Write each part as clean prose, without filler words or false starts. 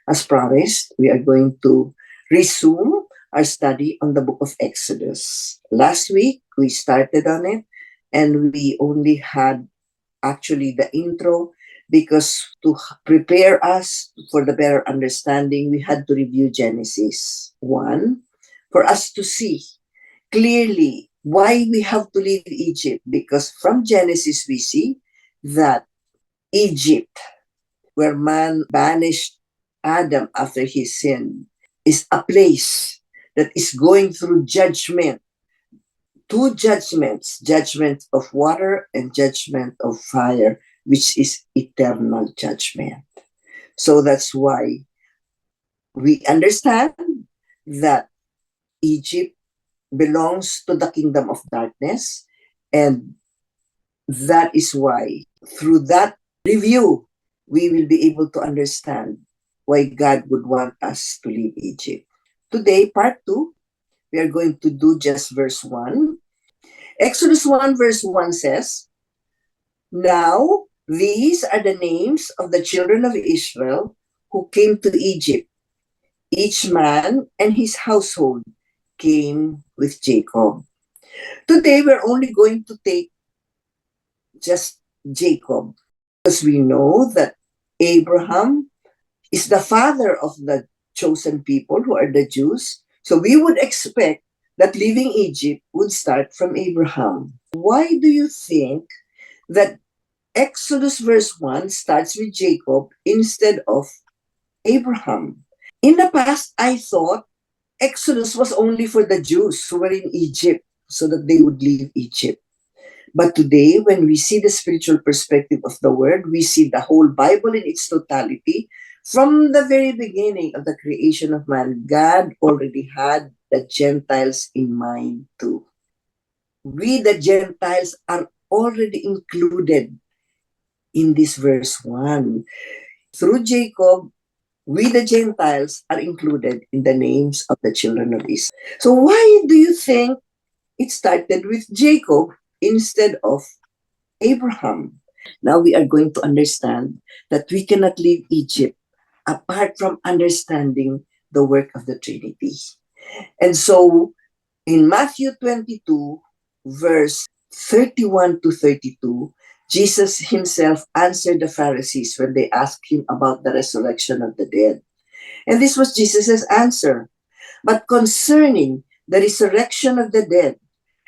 As promised, we are going to resume our study on the book of Exodus. Last week, we started on it, and we only had actually the intro because to prepare us for the better understanding, we had to review Genesis 1 for us to see clearly why we have to leave Egypt. Because from Genesis, we see that Egypt, where man banished Adam after he sinned, is a place that is going through judgment. Two judgments, judgment of water and judgment of fire, which is eternal judgment. So that's why we understand that Egypt belongs to the kingdom of darkness, and that is why through that review we will be able to understand why God would want us to leave Egypt. Today, part 2, we are going to do just verse 1. Exodus 1 verse 1 says, "Now these are the names of the children of Israel who came to Egypt. Each man and his household came with Jacob." Today, we're only going to take just Jacob, because we know that Abraham is the father of the chosen people who are the Jews. So we would expect that leaving Egypt would start from Abraham. Why do you think that Exodus verse 1 starts with Jacob instead of Abraham? In the past, I thought Exodus was only for the Jews who were in Egypt so that they would leave Egypt. But today, when we see the spiritual perspective of the word, we see the whole Bible in its totality. From the very beginning of the creation of man, God already had the Gentiles in mind too. We, the Gentiles, are already included in this verse 1. Through Jacob, we, the Gentiles, are included in the names of the children of Israel. So why do you think it started with Jacob instead of Abraham? Now we are going to understand that we cannot leave Egypt apart from understanding the work of the Trinity. And so in Matthew 22, verse 31 to 32, Jesus himself answered the Pharisees when they asked him about the resurrection of the dead. And this was Jesus' answer. "But concerning the resurrection of the dead,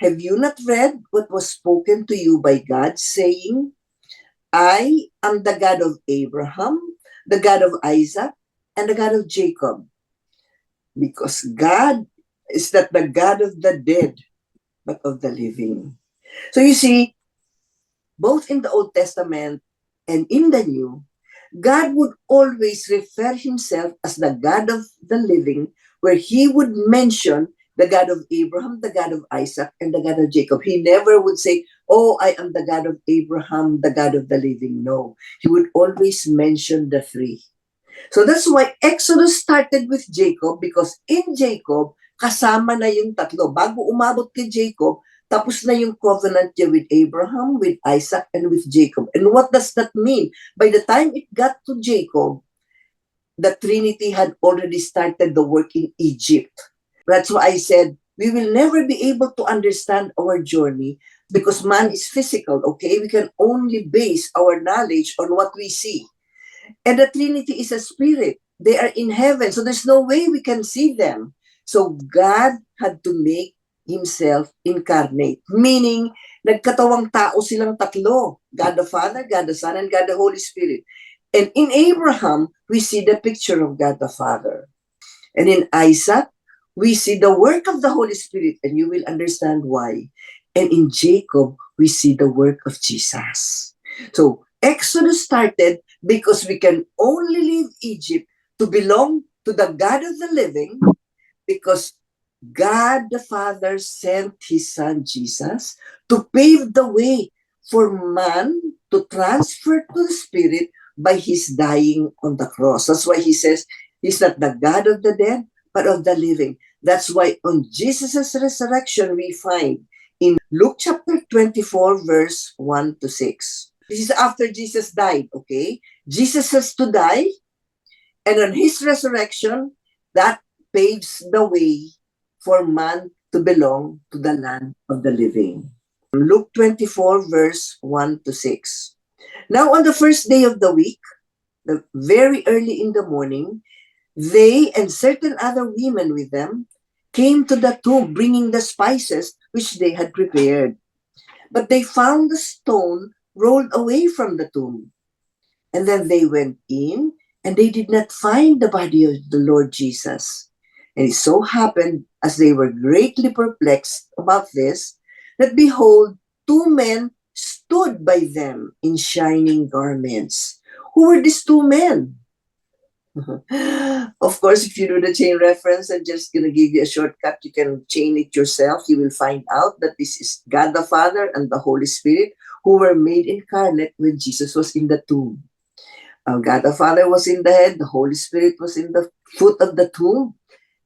have you not read what was spoken to you by God, saying, I am the God of Abraham, the God of Isaac, and the God of Jacob?" Because God is not the God of the dead, but of the living. So you see, both in the Old Testament and in the New, God would always refer himself as the God of the living, where he would mention the God of Abraham, the God of Isaac, and the God of Jacob. He never would say, "Oh, I am the God of Abraham, the God of the living." No, he would always mention the three. So that's why Exodus started with Jacob, because in Jacob, kasama na yung tatlo. Bago umabot kay Jacob, tapos na yung covenant niya with Abraham, with Isaac, and with Jacob. And what does that mean? By the time it got to Jacob, the Trinity had already started the work in Egypt. That's why I said, we will never be able to understand our journey because man is physical, okay? We can only base our knowledge on what we see. And the Trinity is a spirit. They are in heaven, so there's no way we can see them. So God had to make himself incarnate, meaning nagkatawang tao silang tatlo, God the Father, God the Son, and God the Holy Spirit. And in Abraham, we see the picture of God the Father. And in Isaac, we see the work of the Holy Spirit, and you will understand why. And in Jacob, we see the work of Jesus. So Exodus started because we can only leave Egypt to belong to the God of the living, because God the Father sent his son Jesus to pave the way for man to transfer to the Spirit by his dying on the cross. That's why he says he's not the God of the dead, but of the living. That's why on Jesus' resurrection, we find in Luke chapter 24, verse 1 to 6. This is after Jesus died, okay? Jesus has to die, And on his resurrection, that paves the way for man to belong to the land of the living. Luke 24, verse 1 to 6. Now, on the first day of the week, very early in the morning, they and certain other women with them came to the tomb, bringing the spices which they had prepared. But they found the stone rolled away from the tomb. And then they went in, and they did not find the body of the Lord Jesus. And it so happened, as they were greatly perplexed about this, that behold, two men stood by them in shining garments. Who were these two men? Of course, if you do the chain reference, I'm just going to give you a shortcut. You can chain it yourself. You will find out that this is God the Father and the Holy Spirit who were made incarnate when Jesus was in the tomb. God the Father was in the head, the Holy Spirit was in the foot of the tomb.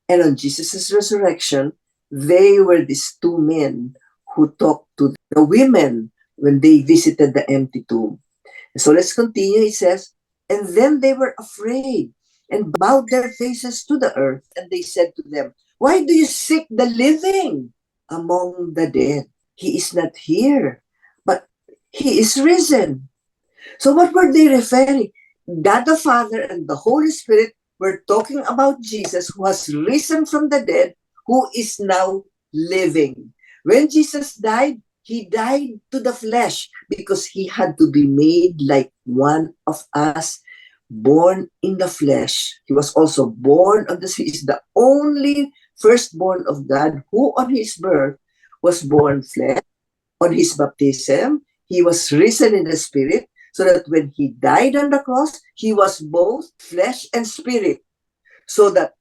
And on Jesus' resurrection, they were these two men who talked to the women when they visited the empty tomb. So let's continue. It says, and then they were afraid and bowed their faces to the earth. And they said to them, why do you seek the living among the dead? He is not here, but he is risen. So what were they referring? God the Father and the Holy Spirit were talking about Jesus who has risen from the dead, who is now living. When Jesus died, he died to the flesh because he had to be made like one of us, born in the flesh. He was also born of the Spirit. He is the only firstborn of God who on his birth was born flesh. On his baptism, he was risen in the Spirit, so that when he died on the cross, he was both flesh and spirit. So that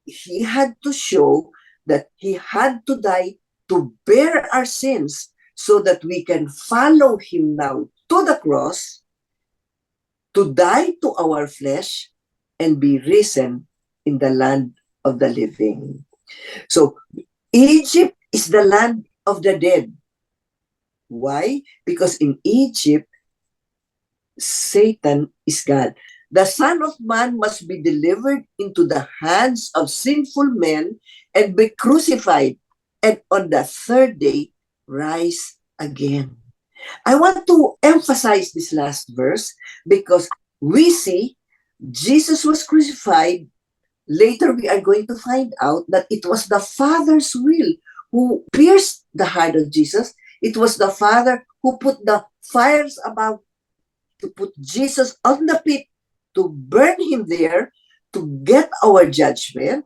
he had to show that he had to die to bear our sins so that we can follow him now to the cross, to die to our flesh, and be risen in the land of the living. So Egypt is the land of the dead. Why? Because in Egypt, Satan is God. The Son of Man must be delivered into the hands of sinful men and be crucified, and on the third day rise again. I want to emphasize this last verse because we see Jesus was crucified. Later, we are going to find out that it was the Father's will who pierced the heart of Jesus. It was the Father who put the fires above to put Jesus on the pit, to burn him there, to get our judgment,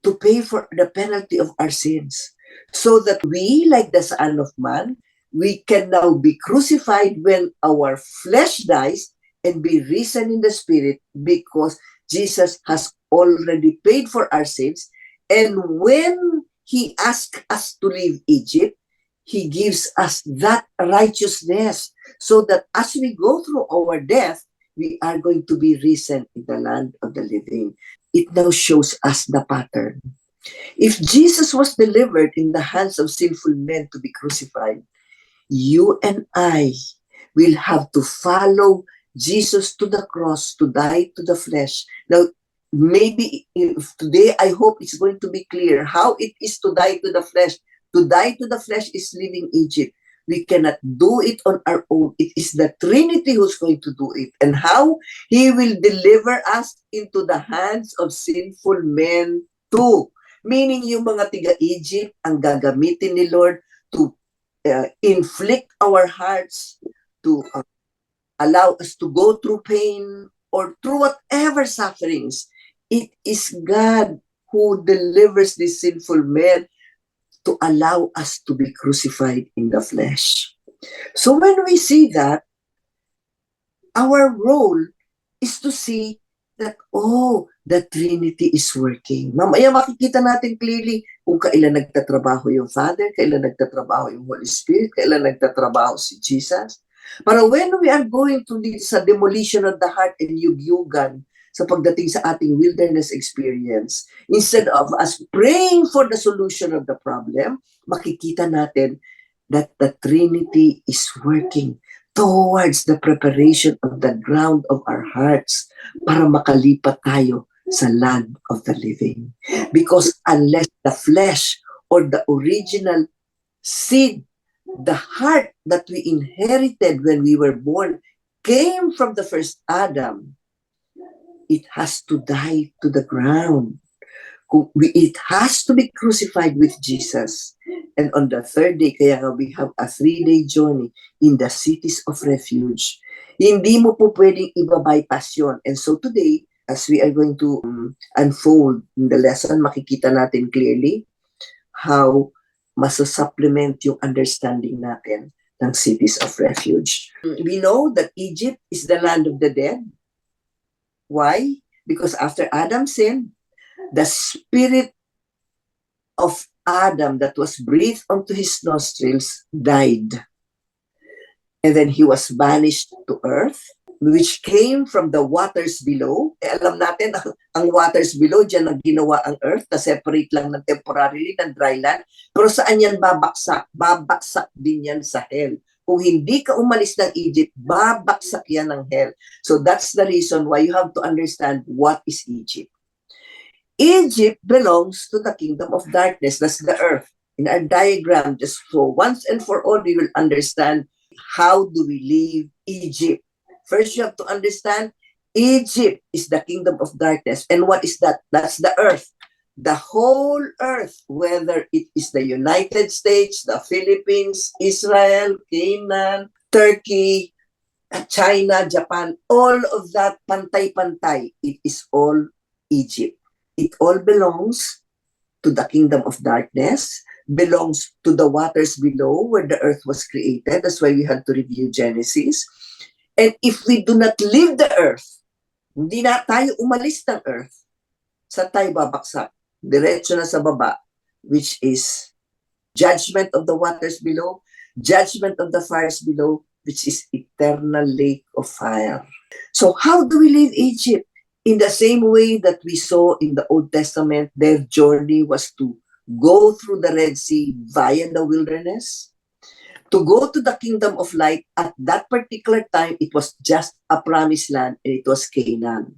to pay for the penalty of our sins. So that we, like the Son of Man, we can now be crucified when our flesh dies and be risen in the Spirit because Jesus has already paid for our sins. And when he asks us to leave Egypt, he gives us that righteousness so that as we go through our death, we are going to be risen in the land of the living. It now shows us the pattern. If Jesus was delivered in the hands of sinful men to be crucified, you and I will have to follow Jesus to the cross, to die to the flesh. Now, maybe if today, I hope it's going to be clear how it is to die to the flesh. To die to the flesh is leaving Egypt. We cannot do it on our own. It is the Trinity who's going to do it. And how? He will deliver us into the hands of sinful men too. Meaning yung mga tiga-Egypt ang gagamitin ni Lord to inflict our hearts, to allow us to go through pain or through whatever sufferings. It is God who delivers these sinful men to allow us to be crucified in the flesh. So when we see that, our role is to see that, oh, the Trinity is working. Mamaya makikita natin clearly kung kailan nagtatrabaho yung Father, kailan nagtatrabaho yung Holy Spirit, kailan nagtatrabaho si Jesus. Pero when we are going to sa demolition of the heart and yugyugan sa pagdating sa ating wilderness experience, instead of us praying for the solution of the problem, makikita natin that the Trinity is working towards the preparation of the ground of our hearts para makalipat tayo sa land of the living. Because unless the flesh or the original seed, the heart that we inherited when we were born, came from the first Adam, it has to die to the ground. It has to be crucified with Jesus. And on the third day, kaya nga we have a 3-day journey in the cities of refuge. Hindi mo po pwedeng iba-bypass yun. And so today, as we are going to unfold in the lesson, makikita natin clearly how masasupplement yung understanding natin ng cities of refuge. We know that Egypt is the land of the dead. Why? Because after Adam sinned, the spirit of Adam that was breathed onto his nostrils died. And then he was banished to earth, which came from the waters below. Alam natin, ang waters below, dyan ang ginawa ang earth, na separate lang ng temporarily ng dry land. Pero saan yan babaksak? Babaksak din yan sa hell. Kung hindi ka umalis ng Egypt, babaksak yan ng hell. So that's the reason why you have to understand what is Egypt. Egypt belongs to the kingdom of darkness. That's the earth. In our diagram, just so once and for all, we will understand how do we leave Egypt. First, you have to understand Egypt is the kingdom of darkness. And what is that? That's the earth. The whole earth, whether it is the United States, the Philippines, Israel, Canaan, Turkey, China, Japan, all of that pantay-pantay, it is all Egypt. It all belongs to the kingdom of darkness, belongs to the waters below where the earth was created. That's why we had to review Genesis. And if we do not leave the earth, hindi na tayo umalis ng earth, saan tayo babaksak? Diretso na sa baba, which is judgment of the waters below, judgment of the fires below, which is eternal lake of fire. So how do we leave Egypt? In the same way that we saw in the Old Testament, their journey was to go through the Red Sea via the wilderness, to go to the kingdom of light. At that particular time, it was just a promised land, and it was Canaan.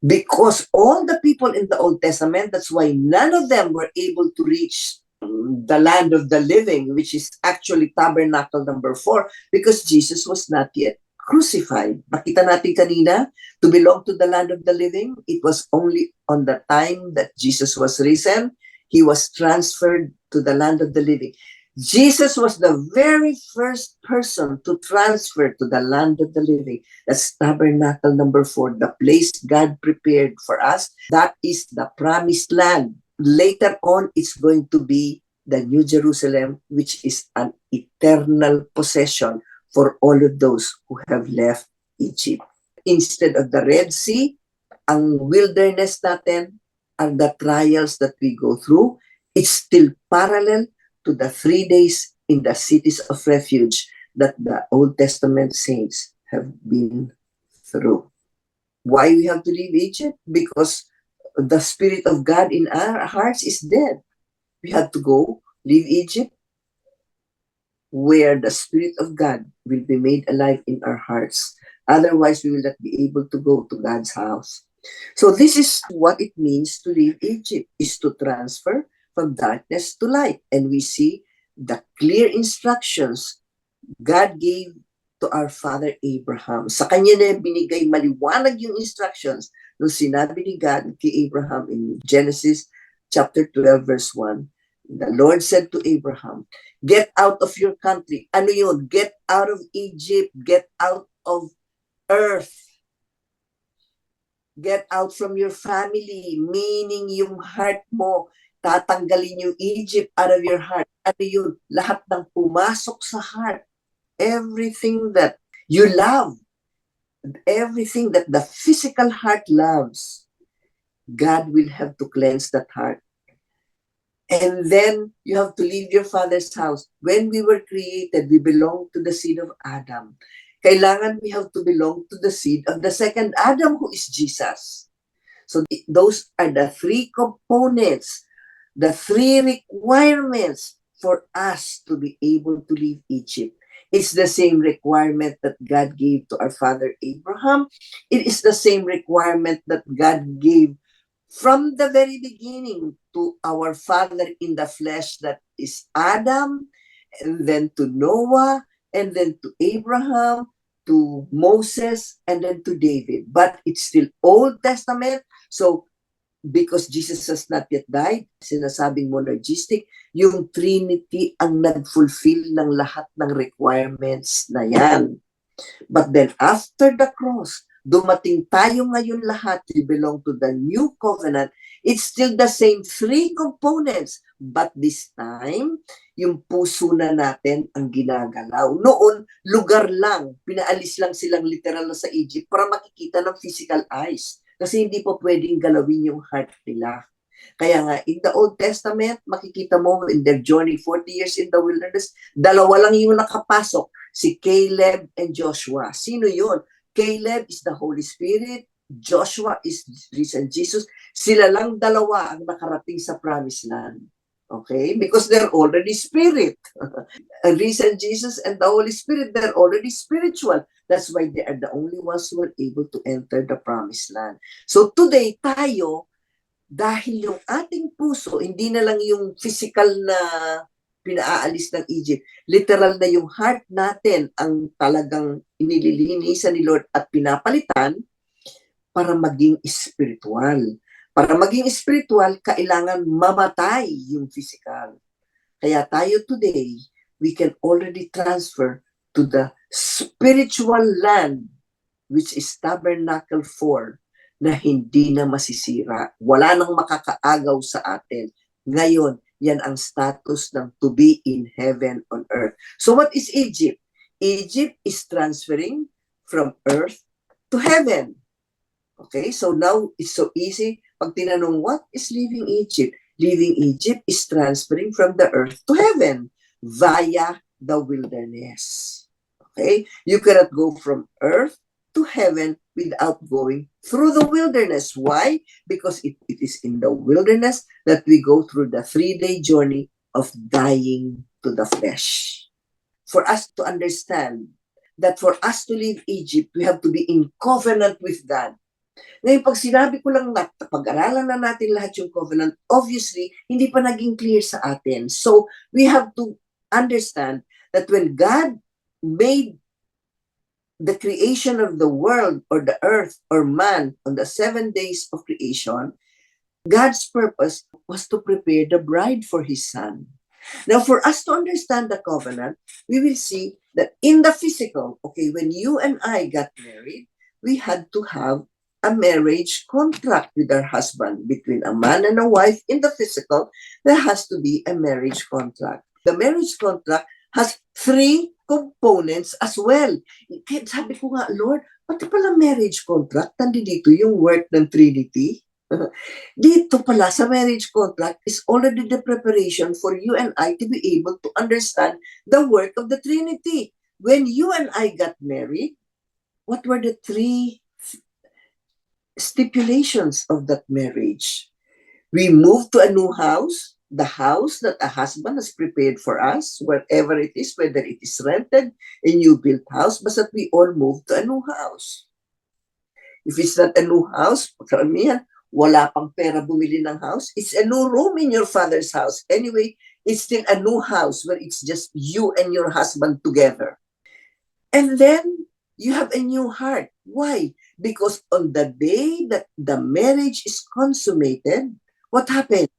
Because all the people in the Old Testament, that's why none of them were able to reach the land of the living, which is actually tabernacle number 4, because Jesus was not yet crucified. Nakita natin kanina, to belong to the land of the living, it was only on the time that Jesus was risen, he was transferred to the land of the living. Jesus was the very first person to transfer to the land of the living. That's tabernacle number 4, the place God prepared for us. That is the promised land. Later on, it's going to be the New Jerusalem, which is an eternal possession for all of those who have left Egypt. Instead of the Red Sea, ang wilderness natin are the trials that we go through. It's still parallel to the 3 days in the cities of refuge that the Old Testament saints have been through. Why we have to leave Egypt? Because the Spirit of God in our hearts is dead. We have to go, leave Egypt, where the Spirit of God will be made alive in our hearts. Otherwise, we will not be able to go to God's house. So this is what it means to leave Egypt, is to transfer from darkness to light. And we see the clear instructions God gave to our father Abraham. Sa kanya na binigay maliwanag yung instructions nung sinabi ni God kay Abraham in Genesis chapter 12 verse 1. The Lord said to Abraham, get out of your country. Ano yun? Get out of Egypt. Get out of earth. Get out from your family. Meaning yung heart mo, tatanggalin yung Egypt out of your heart. Ano yun? Lahat ng pumasok sa heart. Everything that you love. Everything that the physical heart loves. God will have to cleanse that heart. And then you have to leave your father's house. When we were created, we belong to the seed of Adam. Kailangan we have to belong to the seed of the second Adam, who is Jesus. So those are the 3 components, the 3 requirements for us to be able to leave Egypt. It's the same requirement that God gave to our father Abraham. It is the same requirement that God gave from the very beginning to our father in the flesh, that is Adam, and then to Noah, and then to Abraham, to Moses, and then to David. But it's still Old Testament. So because Jesus has not yet died, sinasabing monergistic, yung Trinity ang nag-fulfill ng lahat ng requirements na yan. But then after the cross, dumating tayo ngayon lahat, we belong to the new covenant. It's still the same three components. But this time, yung puso na natin ang ginagalaw. Noon, lugar lang. Pinaalis lang silang literal sa Egypt para makikita ng physical eyes. Kasi hindi po pwedeng galawin yung heart nila. Kaya nga, in the Old Testament, makikita mo in their journey, 40 years in the wilderness, dalawa lang yung nakapasok, si Caleb and Joshua. Sino yun? Caleb is the Holy Spirit, Joshua is risen Jesus. Sila lang dalawa ang nakarating sa promised land. Okay? Because they're already spirit. Risen Jesus and the Holy Spirit, they're already spiritual. That's why they are the only ones who are able to enter the promised land. So today, tayo, dahil yung ating puso, hindi na lang yung physical na pinaalis ng Egypt, literal na yung heart natin ang talagang inililinisan ni Lord at pinapalitan para maging spiritual. Para maging spiritual, kailangan mamatay yung physical. Kaya tayo today, we can already transfer to the spiritual land, which is tabernacle 4, na hindi na masisira. Wala nang makakaagaw sa atin. Ngayon, yan ang status ng to be in heaven on earth. So what is Egypt? Egypt is transferring from earth to heaven. Okay, so now it's so easy. Pag tinanong, what is leaving Egypt? Leaving Egypt is transferring from the earth to heaven via the wilderness. Okay, you cannot go from earth to heaven without going through the wilderness. Why? Because it is in the wilderness that we go through the 3-day journey of dying to the flesh. For us to understand that for us to leave Egypt, we have to be in covenant with God. Ngayon, pag sinabi ko lang na, pag-aralan na natin lahat yung covenant, obviously, hindi pa naging clear sa atin. So, we have to understand that when God made the creation of the world or the earth or man on the 7 days of creation, God's purpose was to prepare the bride for his son. Now, for us to understand the covenant, we will see that in the physical, okay, when you and I got married, we had to have a marriage contract with our husband. Between a man and a wife in the physical, there has to be a marriage contract. The marriage contract has 3 components as well. Kaya sabi ko nga, Lord, pati pala marriage contract, nandito yung work ng Trinity. Dito pala sa marriage contract is already the preparation for you and I to be able to understand the work of the Trinity. When you and I got married, what were the 3 stipulations of that marriage? We moved to a new house, the house that a husband has prepared for us, wherever it is, whether it is rented, a new built house, basta we all moved to a new house. If it's not a new house, karamihan, wala pang pera bumili ng house, it's a new room in your father's house. Anyway, it's still a new house where it's just you and your husband together. And then, you have a new heart. Why? Because on the day that the marriage is consummated, what happened?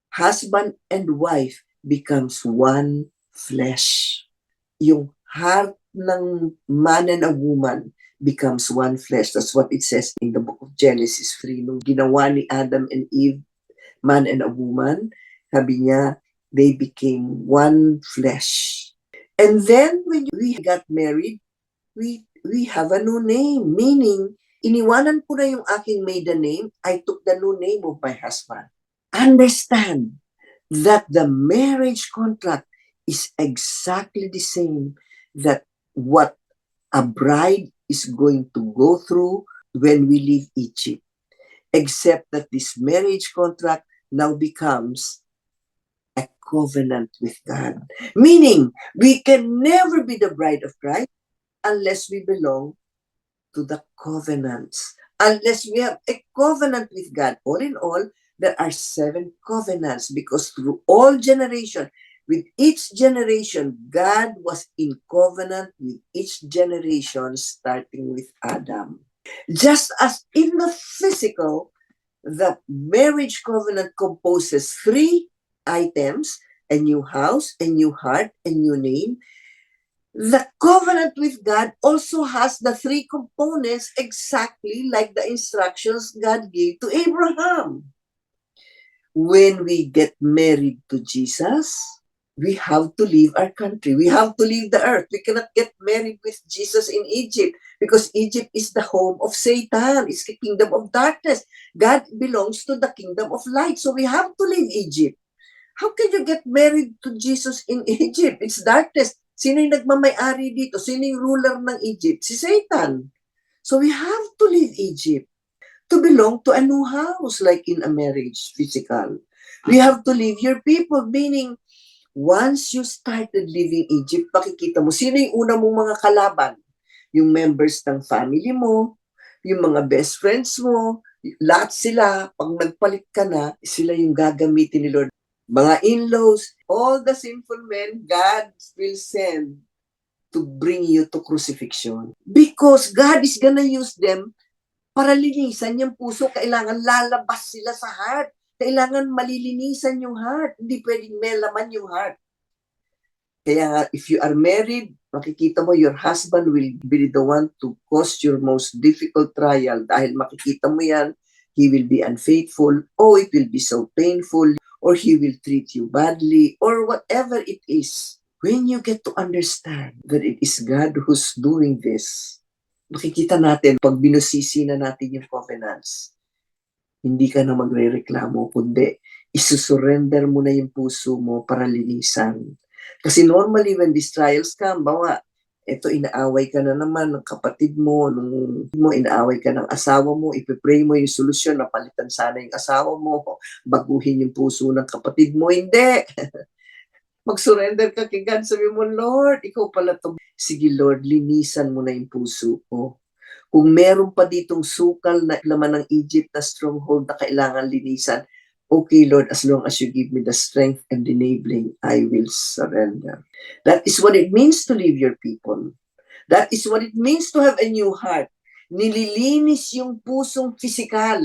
Husband and wife becomes one flesh. Yung heart ng man and a woman becomes one flesh. That's what it says in the book of Genesis 3. Nung ginawa ni Adam and Eve, man and a woman, sabi niya, they became one flesh. And then when we got married, we have a new name, meaning, iniwanan ko na yung aking maiden name, I took the new name of my husband. Understand that the marriage contract is exactly the same that what a bride is going to go through when we leave Egypt, except that this marriage contract now becomes a covenant with God. Meaning, we can never be the bride of Christ unless we belong to the covenants. Unless we have a covenant with God. All in all, there are 7 covenants because through all generation, with each generation, God was in covenant with each generation, starting with Adam. Just as in the physical, the marriage covenant composes 3 items: a new house, a new heart, a new name. The covenant with God also has the 3 components exactly like the instructions God gave to Abraham. When we get married to Jesus, we have to leave our country. We have to leave the earth. We cannot get married with Jesus in Egypt because Egypt is the home of Satan. It's the kingdom of darkness. God belongs to the kingdom of light. So we have to leave Egypt. How can you get married to Jesus in Egypt? It's darkness. Sino yung nagmamay-ari dito? Sino yung ruler ng Egypt? Si Satan. So we have to leave Egypt to belong to a new house, like in a marriage, physical. We have to leave your people, meaning once you started leaving Egypt, makikita mo, sino yung una mong mga kalaban? Yung members ng family mo, yung mga best friends mo, lahat sila, pag nagpalit ka na, sila yung gagamitin ni Lord. Mga in-laws, all the sinful men, God will send to bring you to crucifixion. Because God is gonna use them para linisan yung puso. Kailangan lalabas sila sa heart. Kailangan malilinisan yung heart. Hindi pwedeng may laman yung heart. Kaya if you are married, makikita mo your husband will be the one to cause your most difficult trial. Dahil makikita mo yan, he will be unfaithful, or it will be so painful, or he will treat you badly, or whatever it is. When you get to understand that it is God who's doing this, makikita natin, pag binusisi na natin yung covenants, hindi ka na magre-reklamo, kundi isusurrender mo na yung puso mo para linisan. Kasi normally when these trials come, bawa, ito inaaway ka na naman ng kapatid mo, inaaway ka ng asawa mo, ipipray mo yung solusyon na palitan sana yung asawa mo, baguhin yung puso ng kapatid mo. Hindi! Mag-surrender ka kay God. Sabi mo, Lord, ikaw pala to. Sige Lord, linisan mo na yung puso ko. Kung meron pa ditong sukal na laman ng Egypt na stronghold na kailangan linisan, okay Lord, as long as you give me the strength and enabling, I will surrender. That is what it means to leave your people. That is what it means to have a new heart. Nililinis yung pusong pisikal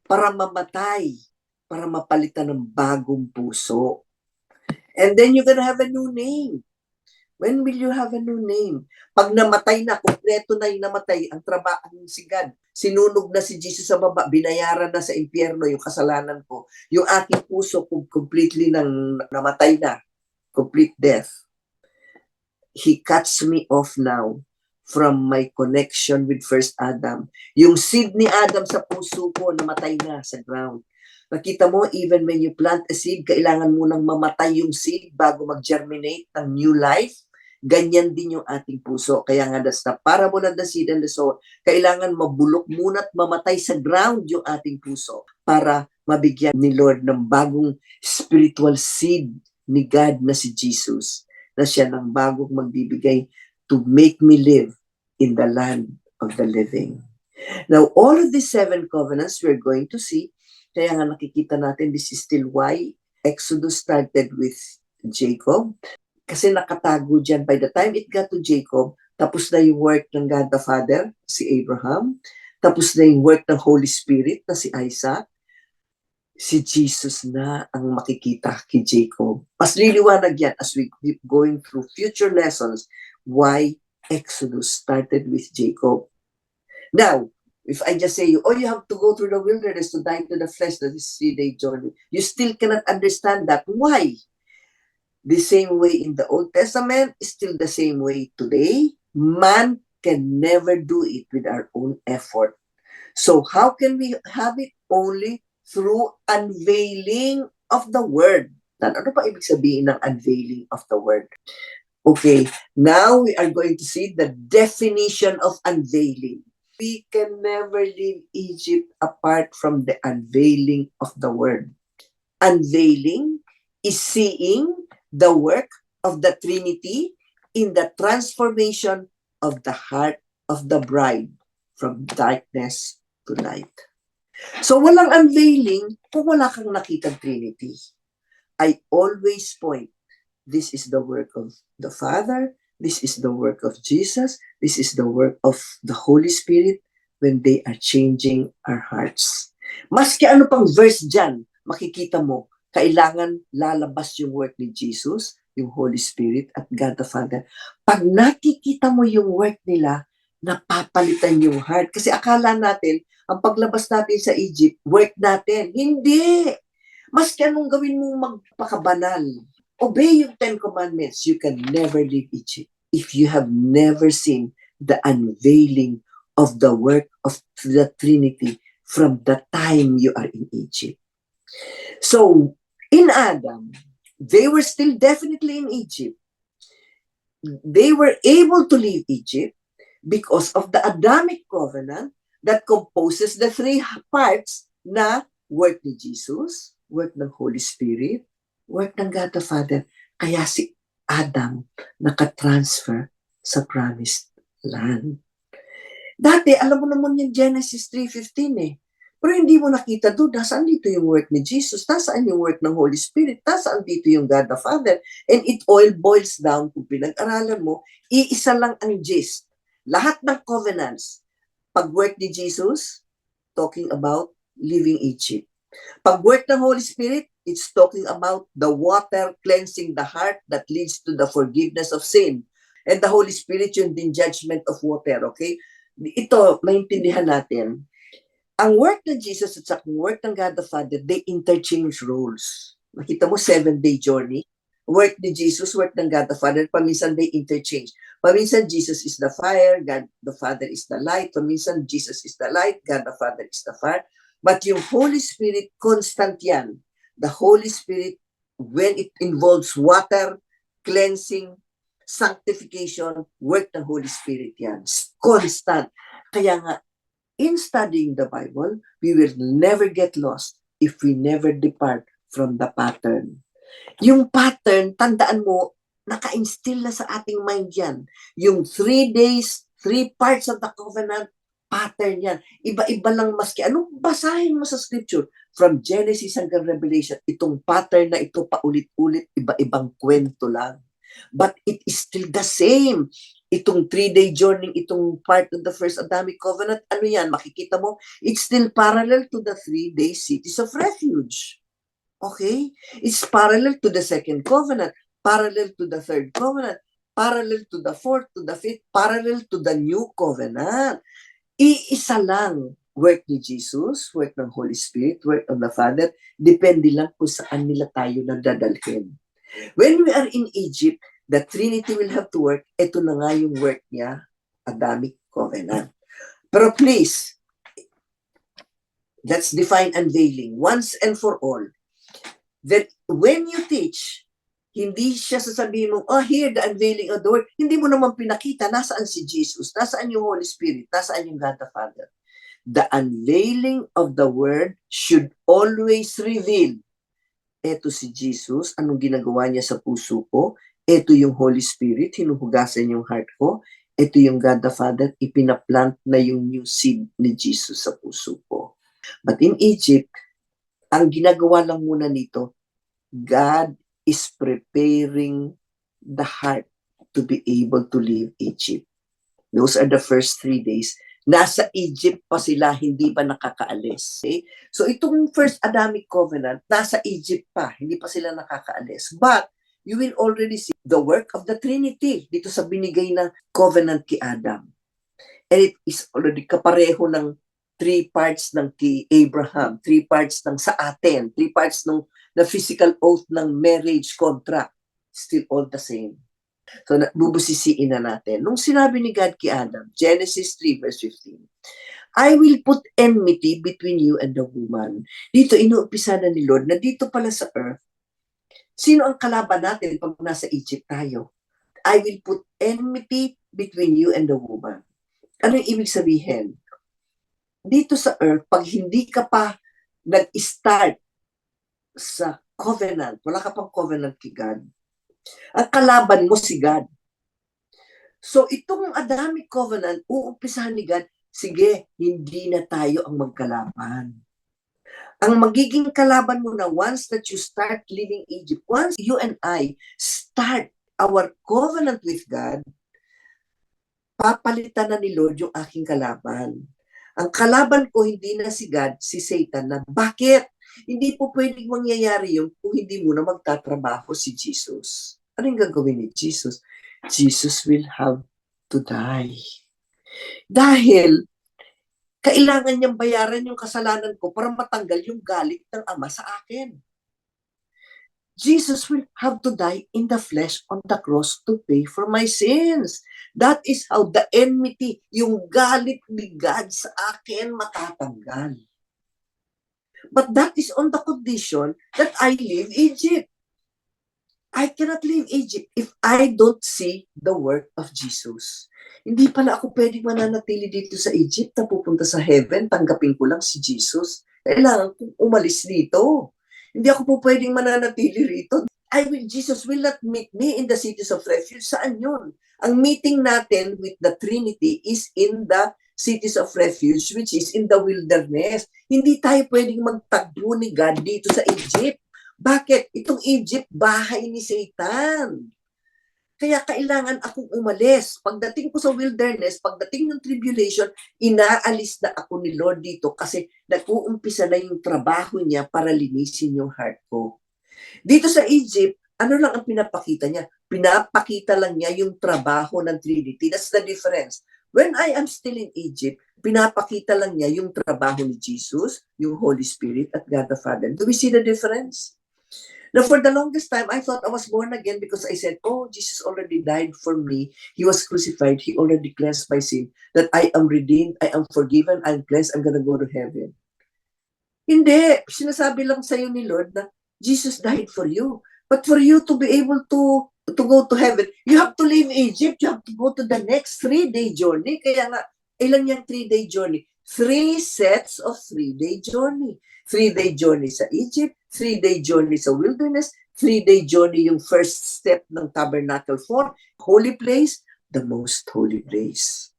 para mamatay, para mapalitan ng bagong puso. And then you're gonna have a new name. When will you have a new name? Pag namatay na, kompleto na yung namatay, ang trabaho si God, sinunog na si Jesus sa baba, binayaran na sa impyerno yung kasalanan ko. Yung aking puso completely nang namatay na, complete death. He cuts me off now from my connection with first Adam. Yung seed ni Adam sa puso ko, namatay na sa ground. Nakita mo, even when you plant a seed, kailangan mo nang mamatay yung seed bago mag-germinate ng new life. Ganyan din yung ating puso. Kaya nga, that's the parable of the seed and the sower. Kailangan mabulok muna at mamatay sa ground yung ating puso para mabigyan ni Lord ng bagong spiritual seed ni God na si Jesus, na siya ng bagong magbibigay to make me live in the land of the living. Now, all of these 7 covenants we're going to see. Kaya nga nakikita natin, this is still why Exodus started with Jacob. Kasi nakatago dyan, by the time it got to Jacob, tapos na yung work ng God the Father, si Abraham. Tapos na yung work ng Holy Spirit, na si Isaac. Si Jesus na ang makikita kay Jacob. Mas liliwanag yan as we keep going through future lessons why Exodus started with Jacob. Now, if I just say you, you have to go through the wilderness to die to the flesh, that is 3-day journey. You still cannot understand that. Why? The same way in the Old Testament is still the same way today. Man can never do it with our own effort. So how can we have it? Only through unveiling of the word. Ano pa ibig sabihin ng unveiling of the word? Okay, now we are going to see the definition of unveiling. We can never leave Egypt apart from the unveiling of the word. Unveiling is seeing the work of the Trinity in the transformation of the heart of the bride from darkness to light. So walang unveiling kung wala kang nakitang Trinity. I always point, this is the work of the Father, this is the work of Jesus, this is the work of the Holy Spirit when they are changing our hearts. Maski ano pang verse dyan, makikita mo, kailangan lalabas yung work ni Jesus, yung Holy Spirit at God the Father. Pag nakikita mo yung work nila, napapalitan yung heart. Kasi akala natin, ang paglabas natin sa Egypt, work natin. Hindi! Maski anong gawin mong magpakabanal, obey yung Ten Commandments, you can never leave Egypt if you have never seen the unveiling of the work of the Trinity from the time you are in Egypt. So, in Adam, they were still definitely in Egypt. They were able to leave Egypt because of the Adamic covenant that composes the three parts na work ni Jesus, work ng Holy Spirit, work ng God the Father. Kaya si Adam nakatransfer sa promised land. Dati, alam mo naman yung Genesis 3:15 eh. Pero hindi mo nakita doon, nasaan dito yung work ni Jesus, nasaan yung work ng Holy Spirit, nasaan dito yung God the Father. And it all boils down, kung pinag-aralan mo, iisa lang ang gist. Lahat ng covenants, pag-work ni Jesus, talking about leaving Egypt. Pag-work ng Holy Spirit, it's talking about the water cleansing the heart that leads to the forgiveness of sin. And the Holy Spirit, yung din judgment of water, okay? Ito, maintindihan natin. Ang work ng Jesus at sa work ng God the Father, they interchange roles. Makita mo, 7-day journey. Work ni Jesus, work ng God the Father, paminsan they interchange. Paminsan Jesus is the fire, God the Father is the light. Paminsan Jesus is the light, God the Father is the fire. But yung Holy Spirit, constant yan. The Holy Spirit, when it involves water, cleansing, sanctification, work ng Holy Spirit yan. Constant. Kaya nga, in studying the Bible, we will never get lost if we never depart from the pattern. Yung pattern, tandaan mo, naka-instill na sa ating mind yan. Yung 3 days, 3 parts of the covenant, pattern yan. Iba-iba lang maski. Anong basahin mo sa scripture? From Genesis hanggang Revelation, itong pattern na ito paulit-ulit, iba-ibang kwento lang. But it is still the same. Itong 3-day journey, itong part of the first Adamic covenant, ano yan? Makikita mo, it's still parallel to the 3-day cities of refuge. Okay? It's parallel to the second covenant, parallel to the third covenant, parallel to the fourth, to the fifth, parallel to the new covenant. Iisa lang, work ni Jesus, work ng Holy Spirit, work of the Father, depende lang kung saan nila tayo nadadalhin. When we are in Egypt, the Trinity will have to work. Ito na nga yung work niya, Adamic covenant. Pero please, let's define unveiling once and for all. That when you teach, hindi siya sasabihin mo, oh, here, the unveiling of the word. Hindi mo naman pinakita, nasaan si Jesus, nasaan yung Holy Spirit, nasaan yung God the Father. The unveiling of the word should always reveal, eto si Jesus, anong ginagawa niya sa puso ko, eto yung Holy Spirit, hinuhugasan yung heart ko, eto yung God the Father, ipinaplant na yung new seed ni Jesus sa puso ko. But in Egypt, ang ginagawa lang muna nito, God is preparing the heart to be able to leave Egypt. Those are the first 3 days. Nasa Egypt pa sila, hindi pa nakakaalis. Okay? So itong first Adamic covenant, nasa Egypt pa, hindi pa sila nakakaalis. But you will already see the work of the Trinity dito sa binigay na covenant kay Adam. And it is already kapareho ng 3 parts ng kay Abraham, 3 parts ng sa atin, 3 parts ng the physical oath ng marriage contract. Still all the same. So, bubusisiin na natin. Nung sinabi ni God kay Adam, Genesis 3 verse 15, I will put enmity between you and the woman. Dito, inuumpisa na ni Lord na dito pala sa earth, sino ang kalaban natin pag nasa Egypt tayo? I will put enmity between you and the woman. Ano yung ibig sabihin? Dito sa earth, pag hindi ka pa nag-start sa covenant. Wala ka pang covenant kay God. Ang kalaban mo si God. So itong Adamic covenant, uumpisahan ni God, sige, hindi na tayo ang magkalaban. Ang magiging kalaban mo na once that you start leaving Egypt, once you and I start our covenant with God, papalitan na ni Lord yung aking kalaban. Ang kalaban ko hindi na si God, si Satan na. Bakit? Hindi po pwedeng mangyayari yun kung hindi mo na magtatrabaho si Jesus. Ano yung gagawin ni Jesus? Jesus will have to die. Dahil kailangan niyang bayaran yung kasalanan ko para matanggal yung galit ng Ama sa akin. Jesus will have to die in the flesh on the cross to pay for my sins. That is how the enmity, yung galit ni God sa akin, matatanggal. But that is on the condition that I leave Egypt. I cannot leave Egypt if I don't see the work of Jesus. Hindi pala ako pwedeng mananatili dito sa Egypt na pupunta sa heaven, tanggapin ko lang si Jesus. Kailangan kong umalis dito. Hindi ako po pwedeng mananatili rito. Jesus will not meet me in the cities of refuge. Saan yun? Ang meeting natin with the Trinity is in the cities of refuge, which is in the wilderness. Hindi tayo pwedeng magtagpo ni God dito sa Egypt. Bakit? Itong Egypt, bahay ni Satan. Kaya kailangan akong umalis. Pagdating ko sa wilderness, pagdating ng tribulation, inaalis na ako ni Lord dito kasi nag-uumpisa na yung trabaho niya para linisin yung heart ko. Dito sa Egypt, ano lang ang pinapakita niya? Pinapakita lang niya yung trabaho ng Trinity. That's the difference. When I am still in Egypt, pinapakita lang niya yung trabaho ni Jesus, yung Holy Spirit, at God the Father. Do we see the difference? Now, for the longest time, I thought I was born again because I said, oh, Jesus already died for me. He was crucified. He already cleansed my sin. That I am redeemed. I am forgiven. I'm cleansed. I'm gonna go to heaven. Hindi. Sinasabi lang sa'yo ni Lord na Jesus died for you. But for you to be able to go to heaven, you have to leave Egypt. You have to go to the next 3-day journey. Kaya nga, ilan yung 3-day journey? 3 sets of 3-day journey. 3-day journey sa Egypt, 3-day journey sa wilderness, 3-day journey yung first step ng tabernacle form, holy place, the most holy place.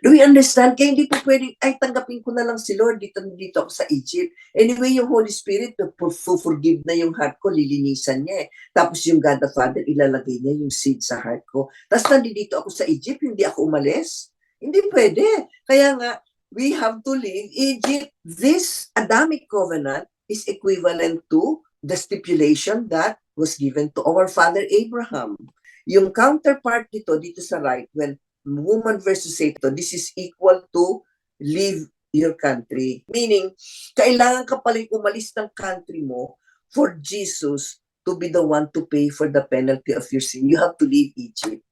Do we understand? Kaya hindi po pwedeng, ay tanggapin ko na lang si Lord, dito ako sa Egypt. Anyway, yung Holy Spirit, forgive na yung heart ko, lilinisan niya eh. Tapos yung God the Father, ilalagay niya yung seed sa heart ko. Tapos nandito ako sa Egypt, hindi ako umalis. Hindi pwede. Kaya nga, we have to leave Egypt. This Adamic covenant is equivalent to the stipulation that was given to our father Abraham. Yung counterpart dito sa right, when woman versus Satan, this is equal to leave your country. Meaning, kailangan ka paling umalis ng country mo for Jesus to be the one to pay for the penalty of your sin. You have to leave Egypt.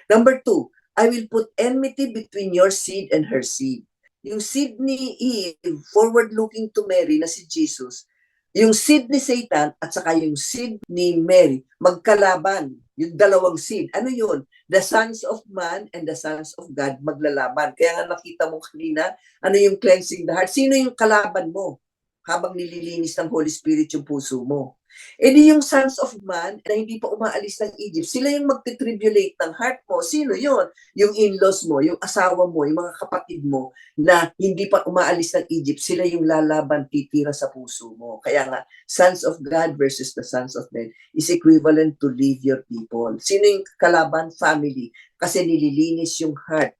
Number 2, I will put enmity between your seed and her seed. Yung seed ni Eve, forward-looking to Mary na si Jesus, yung seed ni Satan at saka yung seed ni Mary, magkalaban. Yung dalawang seed. Ano yun? The sons of man and the sons of God maglalaban. Kaya nga nakita mo kanina, ano yung cleansing the heart? Sino yung kalaban mo habang nililinis ng Holy Spirit yung puso mo? E di yung sons of man na hindi pa umaalis ng Egypt, sila yung magtitribulate ng heart mo. Sino yun? Yung in-laws mo, yung asawa mo, yung mga kapatid mo na hindi pa umaalis ng Egypt, sila yung lalaban, titira sa puso mo. Kaya nga, sons of God versus the sons of men is equivalent to leave your people. Sino yung kalaban? Family. Kasi nililinis yung heart.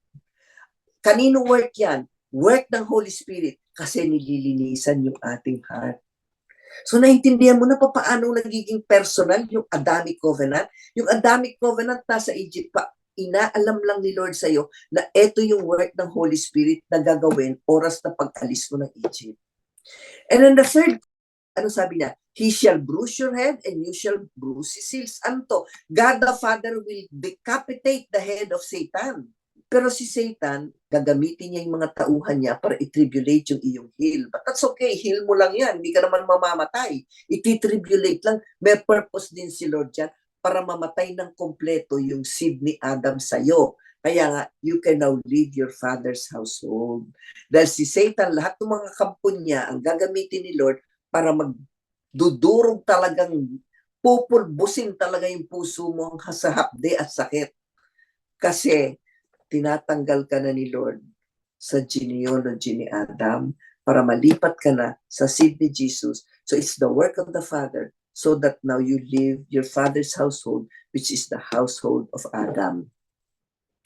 Kanino work yan? Work ng Holy Spirit kasi nililinisan yung ating heart. So naintindihan mo na paano nagiging personal yung Adamic Covenant? Yung Adamic Covenant nasa Egypt pa, inaalam lang ni Lord sa'yo na ito yung work ng Holy Spirit na gagawin oras na pag-alis mo ng Egypt. And then the third, ano sabi niya? He shall bruise your head and you shall bruise his heels. Ano to? God the Father will decapitate the head of Satan. Pero si Satan, gagamitin niya yung mga tauhan niya para i-tribulate yung iyong heel. But that's okay, heel mo lang yan. Hindi ka naman mamamatay. I-tribulate lang. May purpose din si Lord dyan para mamatay ng kompleto yung seed ni Adam sa'yo. Kaya nga, you can now leave your father's household. Dahil si Satan, lahat ng mga kampon niya, ang gagamitin ni Lord para dudurog talagang pupulbusin talaga yung puso mo sa hapde at sakit. Kasi tinatanggal ka na ni Lord sa genealogy ni Adam para malipat ka na sa seed ni Jesus. So it's the work of the Father so that now you live your Father's household, which is the household of Adam.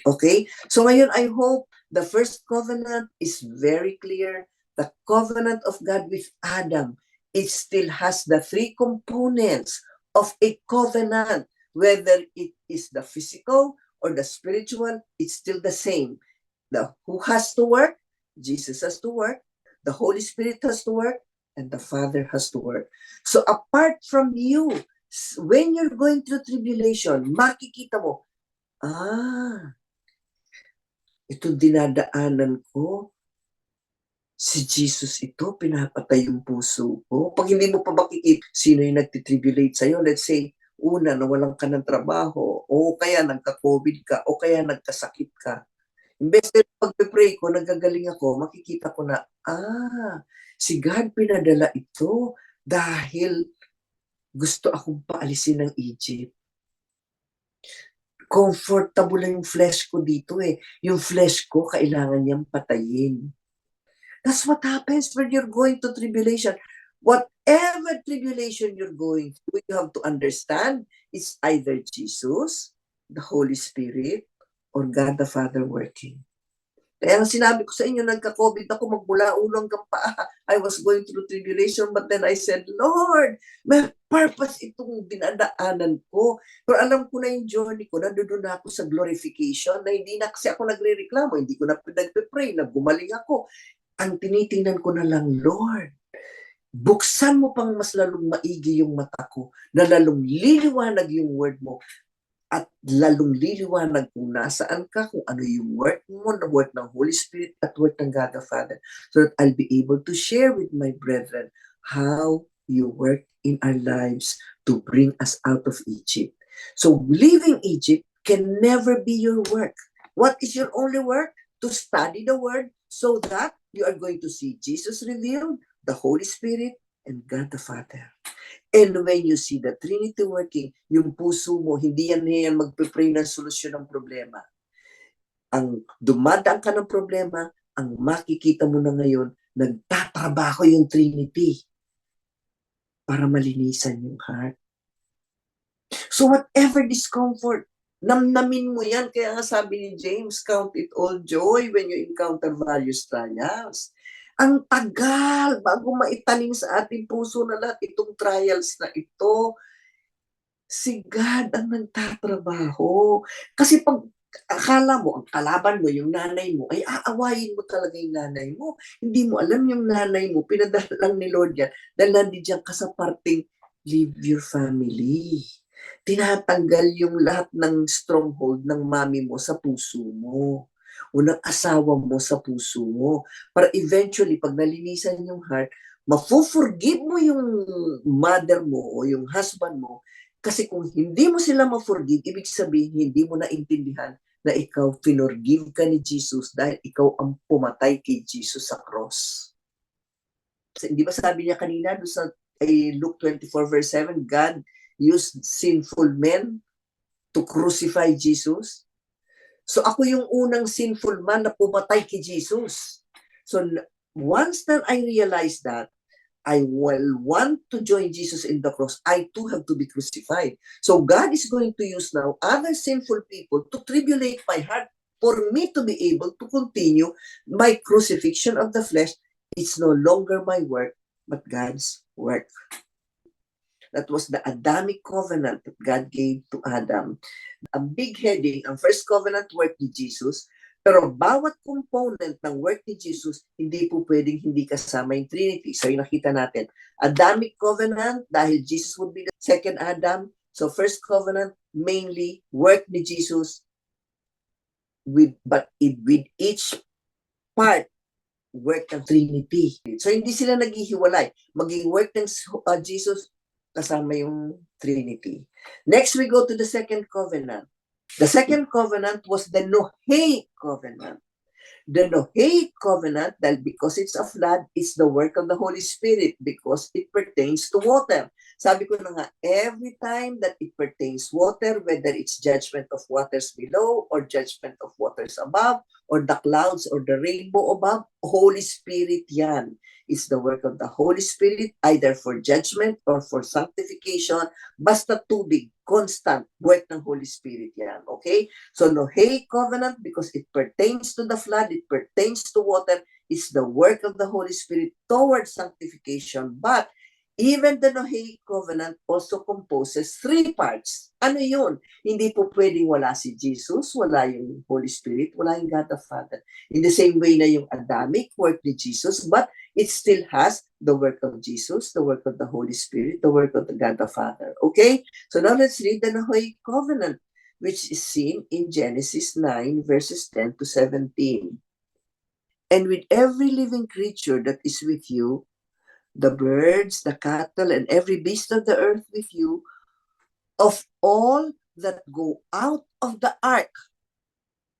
Okay? So ngayon, I hope the first covenant is very clear. The covenant of God with Adam, it still has the three components of a covenant. Whether it is the physical or the spiritual, it's still the same. Who has to work? Jesus has to work. The Holy Spirit has to work. And the Father has to work. So apart from you, when you're going through tribulation, makikita mo, ito dinadaanan ko, si Jesus ito, pinapatay yung puso ko. Pag hindi mo pa makikita, sino yung nagtitribulate sa'yo? Let's say, una, nawalan ka ng trabaho, o kaya nagka-COVID ka, o kaya nagkasakit ka. Imbes na pag-pray ko, nagagaling ako, makikita ko na, si God pinadala ito dahil gusto akong paalisin ng Egypt. Comfortable lang yung flesh ko dito eh. Yung flesh ko, kailangan niyang patayin. That's what happens when you're going to tribulation. Whatever tribulation you're going through, you have to understand it's either Jesus, the Holy Spirit, or God the Father working. Kaya sinabi ko sa inyo, nagka-COVID ako, magmula ulo hanggang paa. I was going through tribulation, but then I said, Lord, may purpose itong dinadaanan ko. Pero alam ko na yung journey ko, nandun na ako sa glorification, na hindi na kasi ako nagre-reklamo, hindi ko na nagpe-pray, naggumaling ako. Ang tinitingnan ko na lang, Lord, buksan mo pang mas lalong maigi yung mata ko, na lalong liliwanag yung word mo, at lalong liliwanag kung nasaan ka, kung ano yung work mo, na work ng Holy Spirit at work ng God the Father, so that I'll be able to share with my brethren how you work in our lives to bring us out of Egypt. So leaving Egypt can never be your work. What is your only work? To study the Word so that you are going to see Jesus revealed, the Holy Spirit, and God the Father. And when you see the Trinity working, yung puso mo, hindi yan magpipray ng solusyon ng problema. Ang dumadaan ka ng problema, ang makikita mo na ngayon, nagtatrabaho yung Trinity para malinisan yung heart. So whatever discomfort, namnamin mo yan. Kaya nga sabi ni James, count it all joy when you encounter various trials. Ang tagal bago maitanim sa ating puso na lahat itong trials na ito. Si God ang nagtatrabaho. Kasi pag akala mo, ang kalaban mo, yung nanay mo, ay aawayin mo talaga yung nanay mo. Hindi mo alam yung nanay mo, pinadala lang ni Lord yan, dahil nandiyan ka sa parting, leave your family. Tinatanggal yung lahat ng stronghold ng mami mo sa puso mo o ng asawa mo sa puso mo. Para eventually, pag nalinisan yung heart, mafu-forgive mo yung mother mo o yung husband mo. Kasi kung hindi mo sila ma-forgive, ibig sabihin, hindi mo naintindihan na ikaw, finorgive ka ni Jesus dahil ikaw ang pumatay kay Jesus sa cross. Hindi ba sabi niya kanina doon sa Luke 24 verse 7, God used sinful men to crucify Jesus? So ako yung unang sinful man na pumatay kay Jesus. So once that I realized that, I will want to join Jesus in the cross, I too have to be crucified. So God is going to use now other sinful people to tribulate my heart for me to be able to continue my crucifixion of the flesh. It's no longer my work, but God's work. That was the Adamic covenant that God gave to Adam. A big heading, ang first covenant work ni Jesus, pero bawat component ng work ni Jesus, hindi po pwedeng hindi kasama yung Trinity. So yung nakita natin, Adamic covenant, dahil Jesus would be the second Adam. So first covenant, mainly work ni Jesus, with each part, work ng Trinity. So hindi sila naghihiwalay. Maging work ng Jesus, kasama yung Trinity. Next, we go to the second covenant. The second covenant was the Noahic covenant. The Noahic covenant, dahil because it's a flood, it's the work of the Holy Spirit because it pertains to water. Sabi ko na nga, every time that it pertains water, whether it's judgment of waters below or judgment of waters above, or the clouds or the rainbow above, Holy Spirit yan. It's the work of the Holy Spirit, either for judgment or for sanctification. Basta tubig, constant work ng Holy Spirit yan. Okay? So Noahic covenant, because it pertains to the flood, it pertains to water, is the work of the Holy Spirit towards sanctification. But even the Noahic covenant also composes three parts. Ano yun? Hindi po pwedeng wala si Jesus, wala yung Holy Spirit, wala yung God the Father. In the same way na yung Adamic work ni Jesus, but it still has the work of Jesus, the work of the Holy Spirit, the work of the God the Father. Okay? So now let's read the Noahic covenant, which is seen in Genesis 9, verses 10 to 17. And with every living creature that is with you, the birds, the cattle, and every beast of the earth with you, of all that go out of the ark,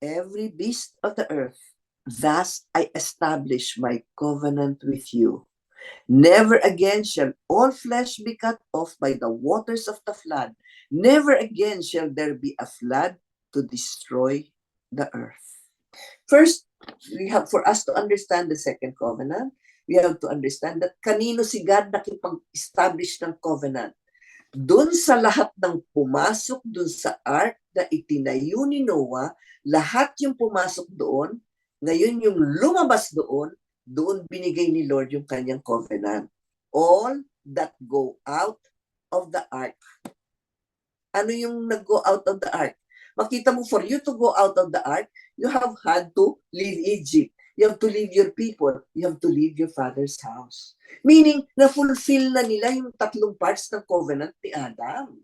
every beast of the earth, thus I establish my covenant with you. Never again shall all flesh be cut off by the waters of the flood. Never again shall there be a flood to destroy the earth. First, we have, for us to understand the second covenant, we have to understand that kanino si God nakipag-establish ng covenant. Doon sa lahat ng pumasok doon sa ark na itinayo ni Noah, lahat yung pumasok doon, ngayon yung lumabas doon, doon binigay ni Lord yung kanyang covenant. All that go out of the ark. Ano yung nag-go out of the ark? Makita mo, for you to go out of the ark, you have had to leave Egypt. You have to leave your people. You have to leave your father's house. Meaning, na-fulfill na nila yung tatlong parts ng covenant ni Adam.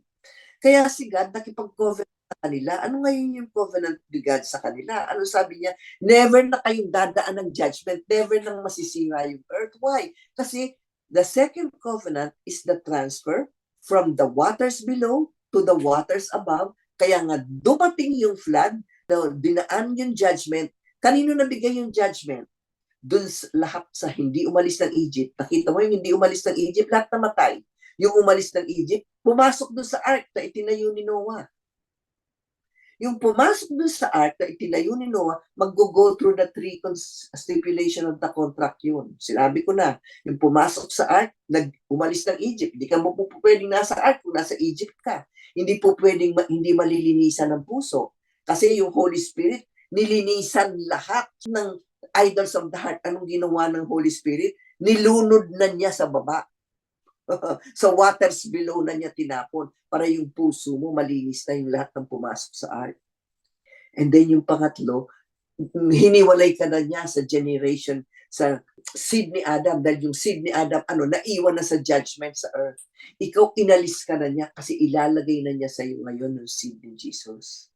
Kaya si God nakipag-covenant sa kanila. Ano ngayon yung covenant ni God sa kanila? Ano sabi niya? Never na kayong dadaan ng judgment. Never nang masisira yung earth. Why? Kasi the second covenant is the transfer from the waters below to the waters above. Kaya nga dumating yung flood, dinaan yung judgment. Kanino nabigay yung judgment? Doon lahat sa hindi umalis ng Egypt. Nakita mo yung hindi umalis ng Egypt, lahat namatay. Yung umalis ng Egypt, pumasok doon sa ark na itinayo ni Noah. Yung pumasok doon sa ark na itinayo ni Noah, mag-go through the three stipulation of the contract yun. Sinabi ko na, yung pumasok sa ark, umalis ng Egypt. Hindi ka mo po pwedeng nasa ark kung nasa Egypt ka. Hindi po pwedeng hindi malilinisan ng puso. Kasi yung Holy Spirit, nilinisan lahat ng idols of the heart. Anong ginawa ng Holy Spirit? Nilunod na niya sa baba. Sa waters below na niya tinapon para yung puso mo malinis na yung lahat ng pumasok sa ark. And then yung pangatlo, hiniwalay ka na niya sa generation, sa seed ni Adam, dahil yung seed ni Adam, naiwan na sa judgment sa earth. Ikaw, inalis ka na niya kasi ilalagay na niya sa iyo ngayon yung seed ni Jesus.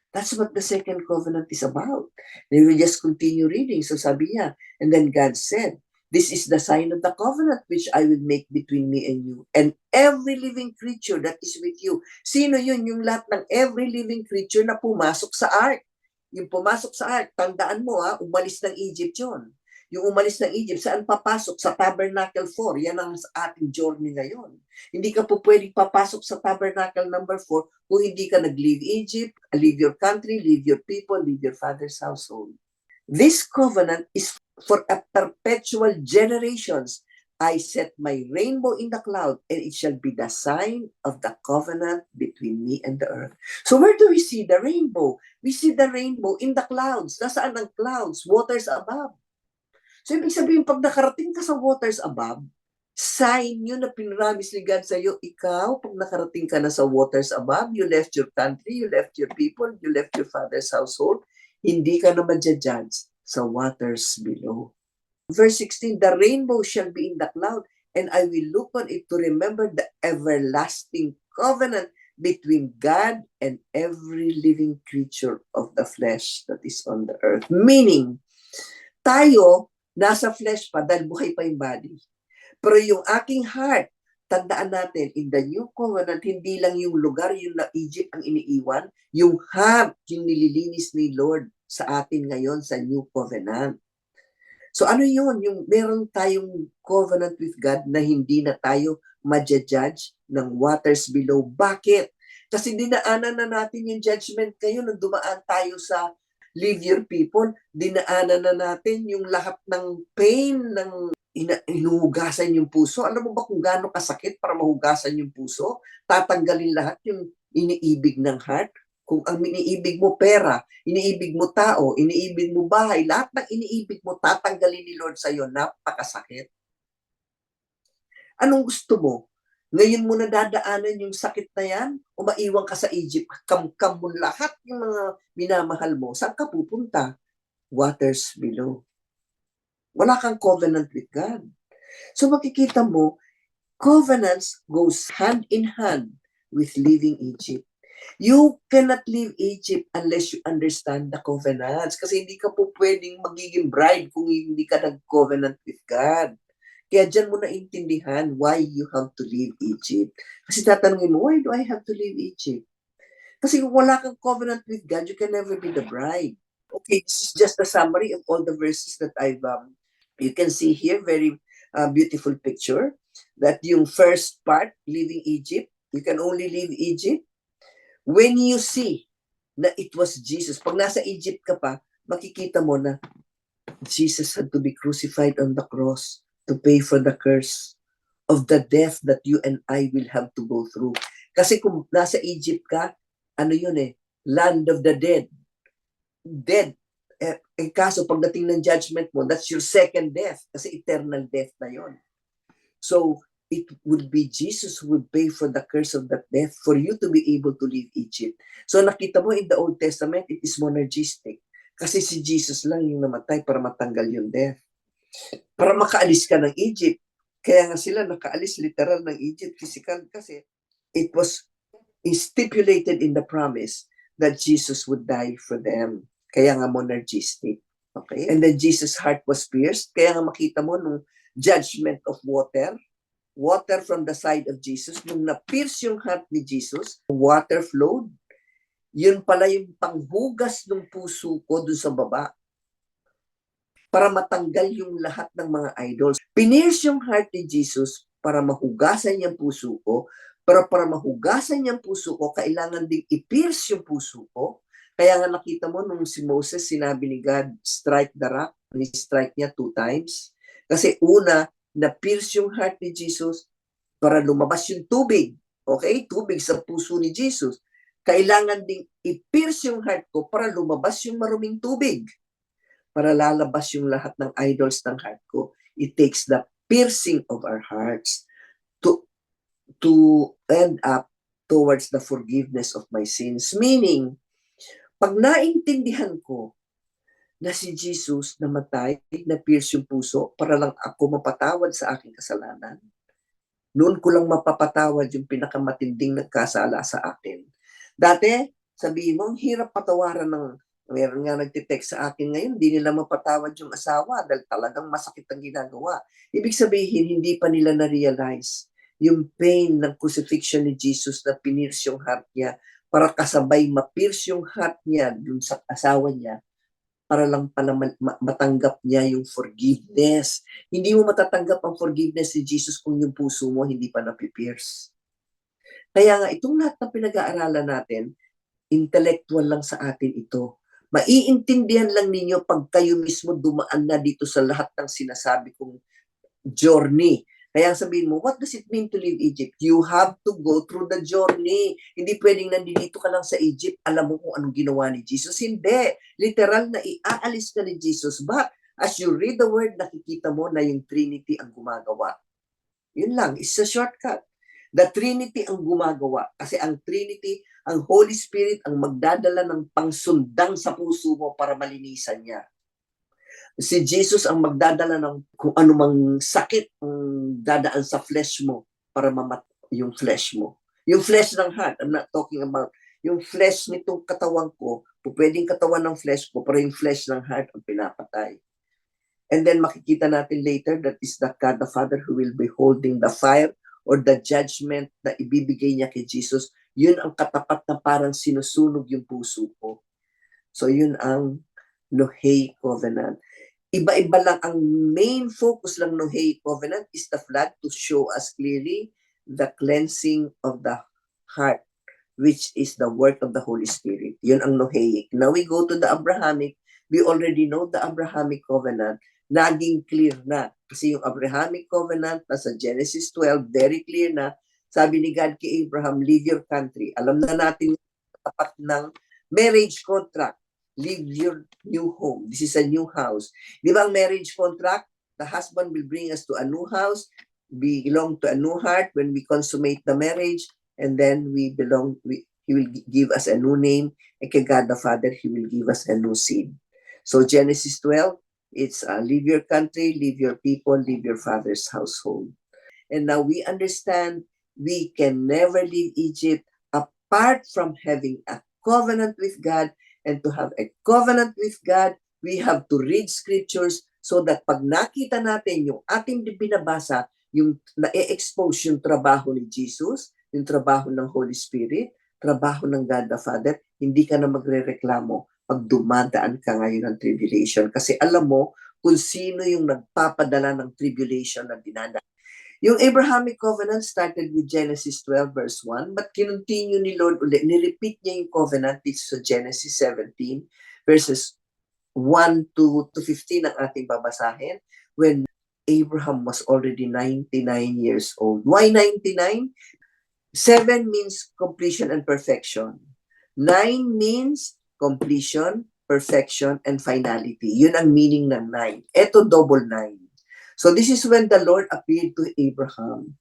That's what the second covenant is about. They will just continue reading. So sabi niya, and then God said, this is the sign of the covenant which I will make between me and you and every living creature that is with you. Sino yun? Yung lahat ng every living creature na pumasok sa ark. Yung pumasok sa ark, tandaan mo umalis ng Egypt yun. Yung umalis ng Egypt, saan papasok? Sa Tabernacle 4. Yan ang ating journey ngayon. Hindi ka po pwedeng papasok sa Tabernacle number 4 kung hindi ka nag-leave Egypt, leave your country, leave your people, leave your father's household. This covenant is for a perpetual generations. I set my rainbow in the cloud, and it shall be the sign of the covenant between me and the earth. So where do we see the rainbow? We see the rainbow in the clouds. Nasaan ang clouds? Waters above. So ibig sabihin, pag nakarating ka sa waters above, sign yun na pinramis ni God sa'yo, ikaw, pag nakarating ka na sa waters above, you left your country, you left your people, you left your father's household, hindi ka na ma-judge sa waters below. Verse 16, the rainbow shall be in the cloud, and I will look on it to remember the everlasting covenant between God and every living creature of the flesh that is on the earth. Meaning, tayo, nasa flesh pa dahil buhay pa yung body. Pero yung aking heart, tandaan natin, in the new covenant, hindi lang yung lugar, yung na Egypt ang iniiwan, yung heart, yung nililinis ni Lord sa atin ngayon sa New Covenant. So ano yun? Yung meron tayong covenant with God na hindi na tayo ma-judge ng waters below. Bakit? Kasi dinaanan na natin yung judgment kayo nung dumaan tayo sa Leave Your People. Dinaanan na natin yung lahat ng pain ng inuhugasan yung puso. Alam mo ba kung gaano kasakit para mahugasan yung puso? Tatanggalin lahat yung iniibig ng heart. Kung ang iniibig mo pera, iniibig mo tao, iniibig mo bahay, lahat ng iniibig mo, tatanggalin ni Lord sa'yo, napakasakit. Anong gusto mo? Ngayon mo na dadaanan yung sakit na yan? O maiwan ka sa Egypt, kamkam mo lahat yung mga minamahal mo. Saan ka pupunta? Waters below. Wala kang covenant with God. So makikita mo, covenants goes hand in hand with leaving Egypt. You cannot leave Egypt unless you understand the covenants. Kasi hindi ka po pwedeng magiging bride kung hindi ka nag-covenant with God. Kaya dyan mo naintindihan why you have to leave Egypt. Kasi tatanungin mo, why do I have to leave Egypt? Kasi kung wala kang covenant with God, you can never be the bride. Okay, this is just a summary of all the verses that you can see here, very beautiful picture. That yung first part, leaving Egypt, you can only leave Egypt when you see na it was Jesus. Pag nasa Egypt ka pa, makikita mo na Jesus had to be crucified on the cross to pay for the curse of the death that you and I will have to go through. Kasi kung nasa Egypt ka, ano yun land of the dead. Dead. Kaso pagdating ng judgment mo, that's your second death. Kasi eternal death na yon. So, it would be Jesus who would pay for the curse of that death for you to be able to leave Egypt. So nakita mo in the Old Testament, it is monergistic. Kasi si Jesus lang yung namatay para matanggal yung death. Para makaalis ka ng Egypt. Kaya nga sila nakaalis literal ng Egypt, physical, kasi it was stipulated in the promise that Jesus would die for them. Kaya nga monergistic. Okay? And then Jesus' heart was pierced. Kaya nga makita mo nung judgment of water from the side of Jesus. Nung na-pierce yung heart ni Jesus, water flowed. Yun pala yung panghugas ng puso ko dun sa baba para matanggal yung lahat ng mga idols. Pinierce yung heart ni Jesus para mahugasan yung puso ko. Pero para mahugasan yung puso ko, kailangan ding i-pierce yung puso ko. Kaya nga nakita mo nung si Moses, sinabi ni God, strike the rock. Ni-strike niya 2 times. Kasi una, na-pierce yung heart ni Jesus para lumabas yung tubig. Okay? Tubig sa puso ni Jesus. Kailangan ding i-pierce yung heart ko para lumabas yung maruming tubig. Para lalabas yung lahat ng idols ng heart ko. It takes the piercing of our hearts to end up towards the forgiveness of my sins. Meaning, pag naintindihan ko na si Jesus namatay, na-pierce yung puso para lang ako mapatawad sa aking kasalanan, noon ko lang mapapatawad yung pinakamatinding nagkasala sa akin. Dati, sabihin mo, ang hirap patawaran ng, meron nga nagtitext sa akin ngayon, hindi nila mapatawad yung asawa dahil talagang masakit ang ginagawa. Ibig sabihin, hindi pa nila na-realize yung pain ng crucifixion ni Jesus na pinierce yung heart niya para kasabay ma-pierce yung heart niya dun sa asawa niya para lang pala matanggap niya yung forgiveness. Hindi mo matatanggap ang forgiveness ni Jesus kung yung puso mo hindi pa napipierce. Kaya nga, itong lahat na pinag-aaralan natin, intellectual lang sa atin ito. Maiintindihan lang ninyo pag kayo mismo dumaan na dito sa lahat ng sinasabi kong journey. Kaya sabihin mo, what does it mean to leave Egypt? You have to go through the journey. Hindi pwedeng nandito ka lang sa Egypt, alam mo kung anong ginawa ni Jesus. Hindi. Literal na iaalis ka ni Jesus. But as you read the word, nakikita mo na yung Trinity ang gumagawa. Yun lang, it's a shortcut. The Trinity ang gumagawa. Kasi ang Trinity, ang Holy Spirit ang magdadala ng pangsundang sa puso mo para malinisan niya. Si Jesus ang magdadala ng kung anumang sakit ang dadaan sa flesh mo para yung flesh mo. Yung flesh ng heart, I'm not talking about yung flesh nitong katawan ko, pwedeng katawan ng flesh ko, pero yung flesh ng heart ang pinapatay. And then makikita natin later that is the God the Father who will be holding the fire or the judgment na ibibigay niya kay Jesus. Yun ang katapat na parang sinusunog yung puso ko. So yun ang Noahic covenant. Iba-iba lang. Ang main focus lang ng Noahic covenant is the flood to show us clearly the cleansing of the heart, which is the work of the Holy Spirit. Yun ang Noahic. Now we go to the Abrahamic. We already know the Abrahamic covenant. Naging clear na. Kasi yung Abrahamic covenant, nasa Genesis 12, very clear na. Sabi ni God kay Abraham, leave your country. Alam na natin tapat ng marriage contract. Leave your new home. This is a new house. Di ba ang marriage contract? The husband will bring us to a new house, belong to a new heart when we consummate the marriage, and then he will give us a new name, and kay God the Father, he will give us a new seed. So Genesis 12, it's leave your country, leave your people, leave your father's household. And now we understand we can never leave Egypt apart from having a covenant with God. And to have a covenant with God, we have to read scriptures so that pag nakita natin yung ating binabasa, yung na-expose yung trabaho ni Jesus, yung trabaho ng Holy Spirit, trabaho ng God the Father, hindi ka na magre-reklamo pag dumadaan ka ngayon ng tribulation. Kasi alam mo kung sino yung nagpapadala ng tribulation na dinadaan. Yung Abrahamic covenant started with Genesis 12 verse 1, but kinontinue ni Lord ulit, nirepeat niya yung covenant dito sa Genesis 17 verses 1 to 15 ang ating babasahin, when Abraham was already 99 years old. Why 99? 7 means completion and perfection. 9 means completion, perfection, and finality. Yun ang meaning ng 9. Ito double 9. So this is when the Lord appeared to Abraham.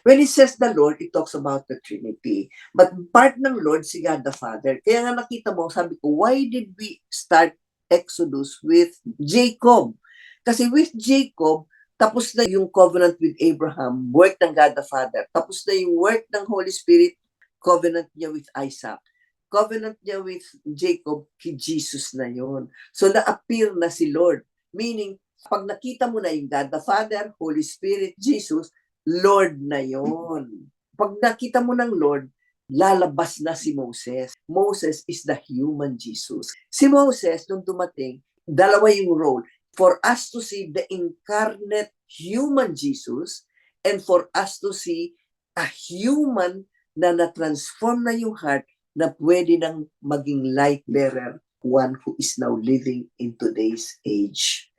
When it says the Lord, it talks about the Trinity. But part ng Lord, si God the Father. Kaya nga nakita mo, sabi ko, why did we start Exodus with Jacob? Kasi with Jacob, tapos na yung covenant with Abraham, work ng God the Father. Tapos na yung work ng Holy Spirit, covenant niya with Isaac. Covenant niya with Jacob, kay Jesus na yon. So na-appear na si Lord. Meaning, pag nakita mo na yung God the Father, Holy Spirit, Jesus, Lord na yon. Pag nakita mo ng Lord, lalabas na si Moses. Moses is the human Jesus. Si Moses, nung dumating, dalawa yung role. For us to see the incarnate human Jesus, and for us to see a human na na-transform na yung heart na pwede nang maging light bearer, one who is now living in today's age.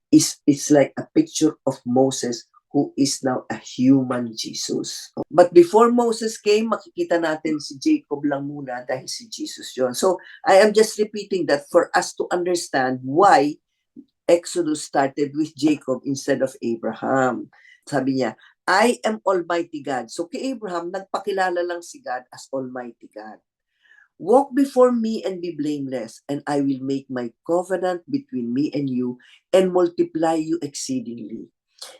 It's like a picture of Moses who is now a human Jesus. But before Moses came, makikita natin si Jacob lang muna dahil si Jesus yon. So I am just repeating that for us to understand why Exodus started with Jacob instead of Abraham. Sabi niya, I am Almighty God. So kay Abraham, nagpakilala lang si God as Almighty God. Walk before me and be blameless, and I will make my covenant between me and you and multiply you exceedingly.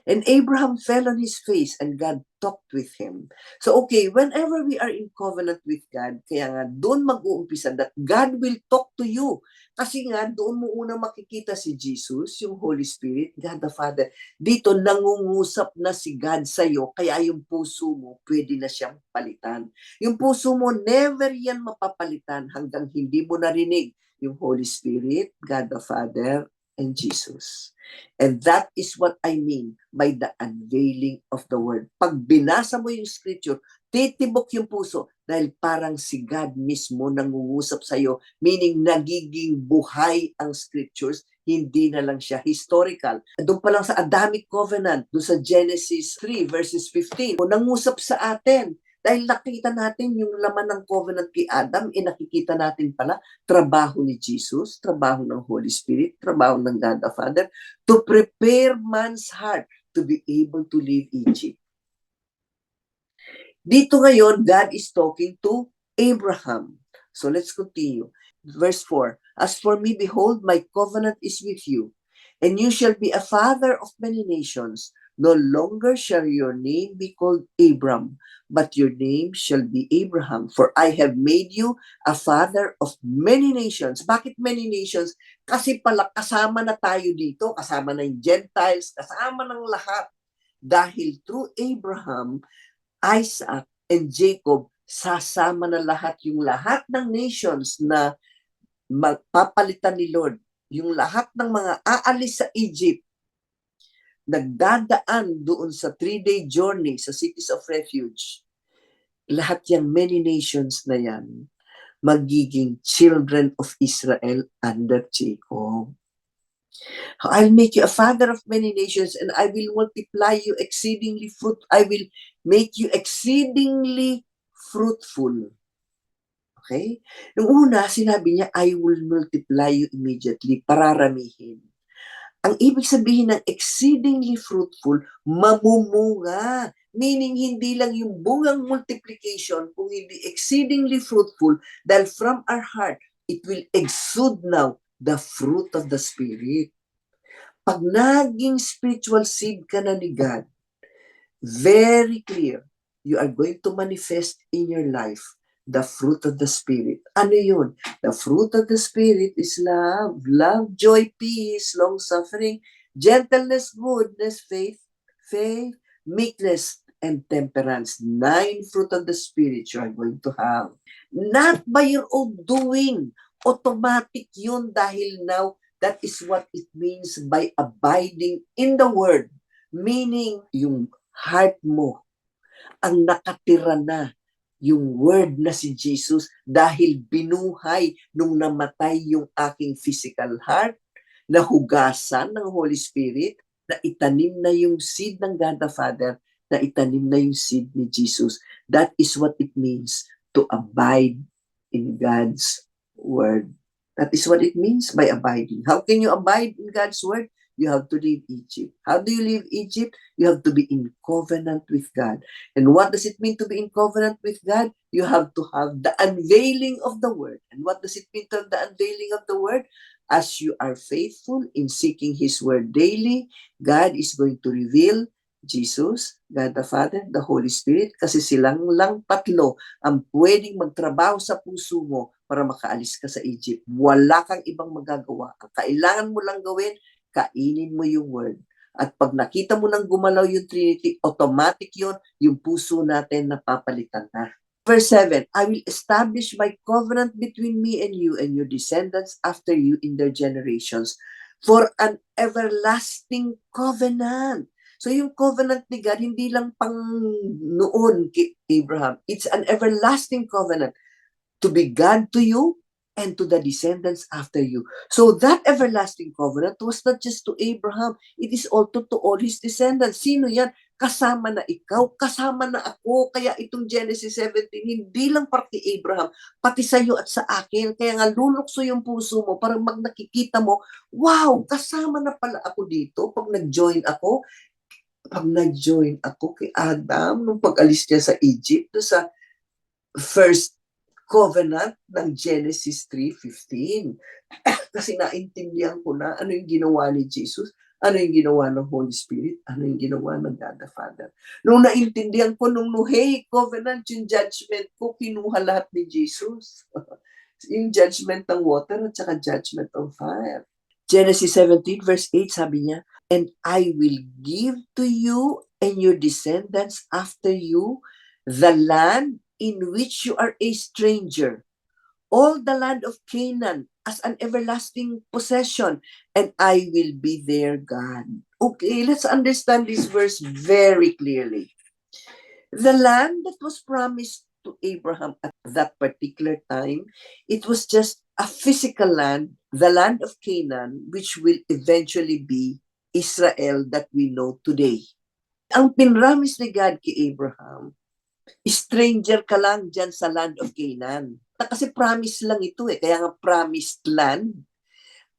And Abraham fell on his face and God talked with him. So okay, whenever we are in covenant with God, kaya nga doon mag-uumpisa that God will talk to you. Kasi nga doon mo unang makikita si Jesus, yung Holy Spirit, God the Father. Dito nangungusap na si God sa'yo, kaya yung puso mo pwede na siyang palitan. Yung puso mo never yan mapapalitan hanggang hindi mo narinig yung Holy Spirit, God the Father, and Jesus. And that is what I mean by the unveiling of the word. Pag binasa mo yung scripture, titibok yung puso dahil parang si God mismo nangungusap sa iyo, meaning nagiging buhay ang scriptures, hindi na lang siya historical. Doon pa lang sa Adamic Covenant, doon sa Genesis 3 verses 15, nangusap sa atin. Dahil nakita natin yung laman ng covenant kay Adam, nakikita natin pala trabaho ni Jesus, trabaho ng Holy Spirit, trabaho ng God the Father, to prepare man's heart to be able to leave Egypt. Dito ngayon, God is talking to Abraham. So let's continue. Verse 4, as for me, behold, my covenant is with you, and you shall be a father of many nations. No longer shall your name be called Abram, but your name shall be Abraham, for I have made you a father of many nations. Bakit many nations? Kasi pala kasama na tayo dito, kasama na yung Gentiles, kasama ng lahat. Dahil through Abraham, Isaac, and Jacob, sasama na lahat yung lahat ng nations na magpapalitan ni Lord yung lahat ng mga aalis sa Egypt, nagdadaan doon sa 3-day journey sa cities of refuge, lahat yung many nations na yan, magiging children of Israel under Jacob. I'll make you a father of many nations, and I will multiply you exceedingly I will make you exceedingly fruitful. Okay? Nung una, sinabi niya, I will multiply you immediately, pararamihin. Ang ibig sabihin ng exceedingly fruitful, mamumunga. Meaning, hindi lang yung bungang multiplication, kung hindi exceedingly fruitful, dahil from our heart, it will exude now the fruit of the Spirit. Pag naging spiritual seed ka na ni God, very clear, you are going to manifest in your life the fruit of the Spirit. Ano yun? The fruit of the Spirit is love, joy, peace, long-suffering, gentleness, goodness, faith, meekness, and temperance. 9 fruit of the Spirit you are going to have. Not by your own doing. Automatic yun dahil now, that is what it means by abiding in the Word. Meaning, yung heart mo ang nakatira na yung word na si Jesus dahil binuhay nung namatay yung aking physical heart, nahugasan ng Holy Spirit, na itanim na yung seed ng God the Father, na itanim na yung seed ni Jesus. That is what it means to abide in God's word. That is what it means by abiding. How can you abide in God's word? You have to leave Egypt. How do you leave Egypt? You have to be in covenant with God. And what does it mean to be in covenant with God? You have to have the unveiling of the word. And what does it mean to have the unveiling of the word? As you are faithful in seeking His word daily, God is going to reveal Jesus, God the Father, the Holy Spirit, kasi silang lang tatlo ang pwedeng magtrabaho sa puso mo para makaalis ka sa Egypt. Wala kang ibang magagawa. Ang kailangan mo lang gawin, kainin mo yung word. At pag nakita mo nang gumalaw yung Trinity, automatic yun, yung puso natin napapalitan na. Verse 7, I will establish my covenant between me and your descendants after you in their generations for an everlasting covenant. So yung covenant ni God, hindi lang pang noon kay Abraham. It's an everlasting covenant to be God to you and to the descendants after you. So that everlasting covenant was not just to Abraham, it is also to all his descendants. Sino yan? Kasama na ikaw, kasama na ako. Kaya itong Genesis 17, hindi lang para kay Abraham, pati sa iyo at sa akin. Kaya nga lulukso yung puso mo, parang mag nakikita mo, wow, kasama na pala ako dito pag nag-join ako. Pag nag-join ako kay Adam, nung pag-alis niya sa Egypt, sa first covenant ng Genesis 3:15. Kasi naintindihan ko na ano yung ginawa ni Jesus, ano yung ginawa ng Holy Spirit, ano yung ginawa ng God the Father. Nung naintindihan ko, nung hey, covenant, yung judgment ko, kinuha lahat ni Jesus. Yung judgment ng water at saka judgment of fire. Genesis 17 verse 8, sabi niya, and I will give to you and your descendants after you the land in which you are a stranger, all the land of Canaan as an everlasting possession, and I will be their God. Okay, let's understand this verse very clearly. The land that was promised to Abraham at that particular time, it was just a physical land, the land of Canaan, which will eventually be Israel that we know today. Ang pinramis ni God kay Abraham, stranger ka lang dyan sa land of Canaan. Kasi promise lang ito kaya nga promised land.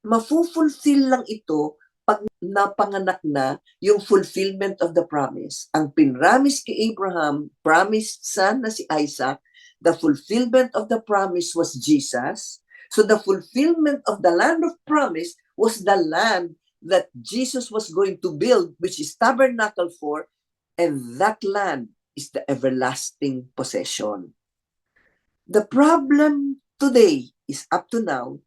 Mafulfill lang ito pag napanganak na yung fulfillment of the promise. Ang pinramis kay Abraham, promised son na si Isaac, the fulfillment of the promise was Jesus. So the fulfillment of the land of promise was the land that Jesus was going to build, which is tabernacle for, and that land is the everlasting possession. The problem today is up to now,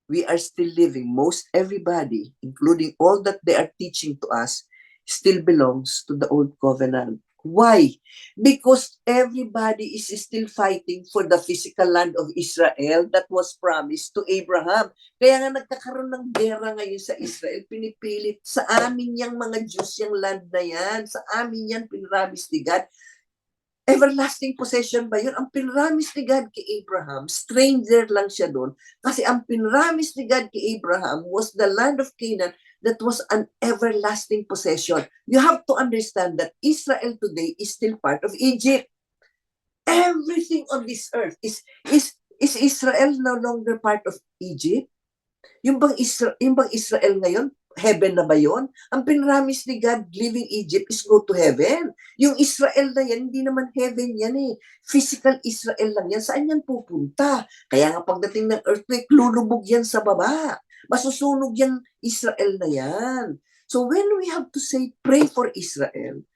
we are still living, most everybody, including all that they are teaching to us, still belongs to the old covenant. Why? Because everybody is still fighting for the physical land of Israel that was promised to Abraham. Kaya nga nagkakaroon ng gera ngayon sa Israel, pinipilit sa amin yang mga Diyos yung land na yan, sa amin yan pinramis ni God. Everlasting possession ba yun? Ang pinramis ni God kay Abraham, stranger lang siya doon, kasi ang pinramis ni God kay Abraham was the land of Canaan that was an everlasting possession. You have to understand that Israel today is still part of Egypt. Everything on this earth is Israel no longer part of Egypt? Yung bang Israel ngayon, heaven na ba yon? Ang pinramis ni God leaving Egypt is go to heaven. Yung Israel na yan, hindi naman heaven yan eh. Physical Israel lang yan. Saan yan pupunta? Kaya nga pagdating ng earthquake, lulubog yan sa baba. Masusunog yan Israel na yan. So when we have to say, pray for Israel,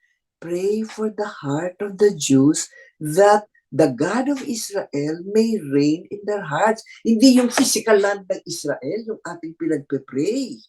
pray for the heart of the Jews that the God of Israel may reign in their hearts. Hindi yung physical land ng Israel, yung ating pinagpe-pray.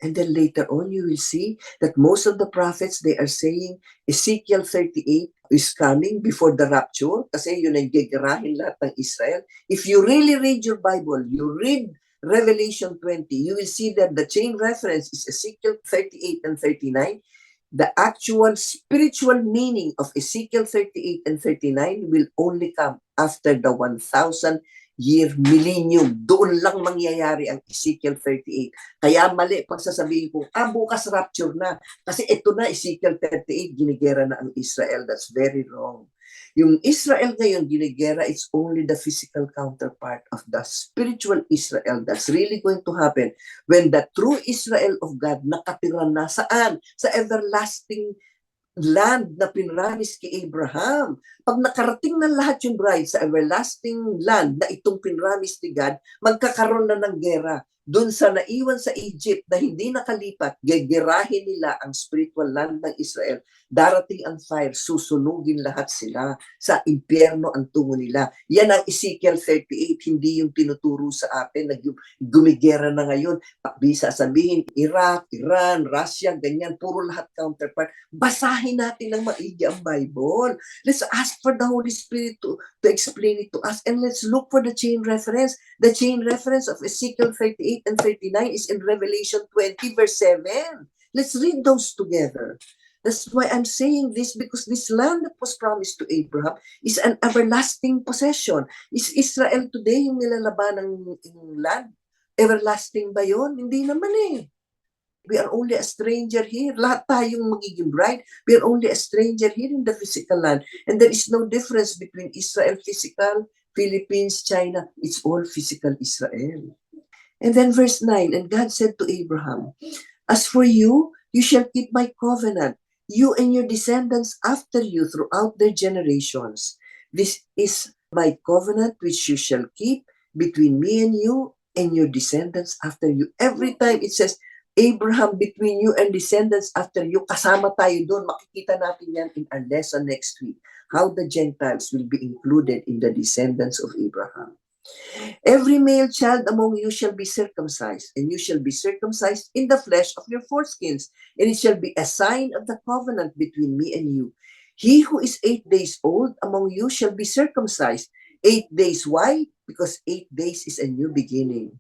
And then later on, you will see that most of the prophets, they are saying Ezekiel 38 is coming before the rapture kasi yun ang gagarahin lahat ng Israel. If you really read your Bible, you read Revelation 20, you will see that the chain reference is Ezekiel 38 and 39. The actual spiritual meaning of Ezekiel 38 and 39 will only come after the 1,000-year millennium. Doon lang mangyayari ang Ezekiel 38. Kaya mali pag sasabihin ko, bukas rapture na. Kasi ito na, Ezekiel 38, ginigera na ang Israel. That's very wrong. Yung Israel ngayon, ginigera, it's only the physical counterpart of the spiritual Israel that's really going to happen when the true Israel of God nakatira na saan? Sa everlasting land na pinramis kay Abraham. Pag nakarating na lahat yung bride sa everlasting land na itong pinramis ni God, magkakaroon na ng gera. Doon sa naiwan sa Egypt na hindi nakalipat, gegerahin nila ang spiritual land ng Israel. Darating ang fire, susunugin lahat sila. Sa impyerno ang tungo nila. Yan ang Ezekiel 38, hindi yung tinuturo sa atin na gumigera na ngayon. Bisa sabihin, Iraq, Iran, Russia, ganyan, puro lahat counterpart. Basahin natin ng maigi ang Bible. Let's ask for the Holy Spirit to explain it to us, and let's look for the chain reference. The chain reference of Ezekiel 38 and 39 is in Revelation 20 verse 7. Let's read those together. That's why I'm saying this, because this land that was promised to Abraham is an everlasting possession. Is Israel today yung nilalaban ng land? Everlasting ba yun? Hindi naman eh. We are only a stranger here. Lahat tayong magiging bride. We are only a stranger here in the physical land. And there is no difference between Israel physical, Philippines, China. It's all physical Israel. And then verse 9, and God said to Abraham, as for you, you shall keep my covenant, you and your descendants after you throughout their generations. This is my covenant which you shall keep between me and you and your descendants after you. Every time it says, Abraham, between you and descendants after you, kasama tayo doon. Makikita natin yan in our lesson next week. How the Gentiles will be included in the descendants of Abraham. Every male child among you shall be circumcised, and you shall be circumcised in the flesh of your foreskins, and it shall be a sign of the covenant between me and you. He who is 8 days old among you shall be circumcised. 8 days, why? Because 8 days is a new beginning.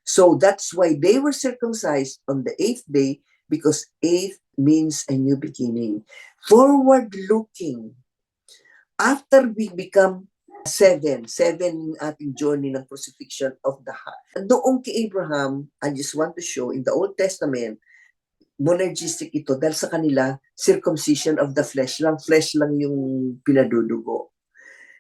So that's why they were circumcised on the 8th day, because 8 means a new beginning. Forward looking. After we become seven yung ating journey ng crucifixion of the heart. Doon kay Abraham, I just want to show, in the Old Testament, monergistic ito dahil sa kanila, circumcision of the flesh lang yung pinadudugo.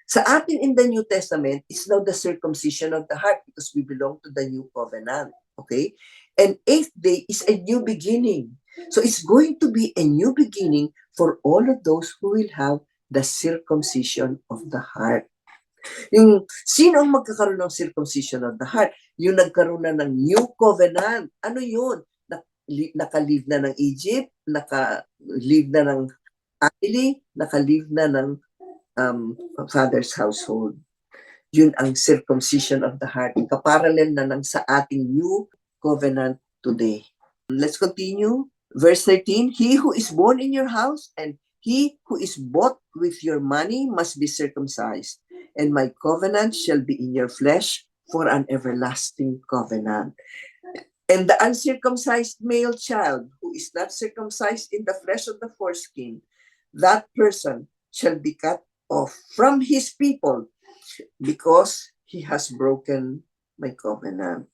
Sa atin in the New Testament, it's now the circumcision of the heart because we belong to the new covenant. Okay? And 8th day is a new beginning. So it's going to be a new beginning for all of those who will have the circumcision of the heart. Yung sino ang magkakaroon ng circumcision of the heart? Yung nagkaroon na ng new covenant. Ano yun? Naka-leave na ng Egypt, naka-leave na ng family, naka-leave na ng father's household. Yun ang circumcision of the heart. Kaparallel na ng sa ating new covenant today. Let's continue. Verse 13, he who is born in your house and He who is bought with your money must be circumcised, and my covenant shall be in your flesh for an everlasting covenant. And the uncircumcised male child who is not circumcised in the flesh of the foreskin, that person shall be cut off from his people because he has broken my covenant.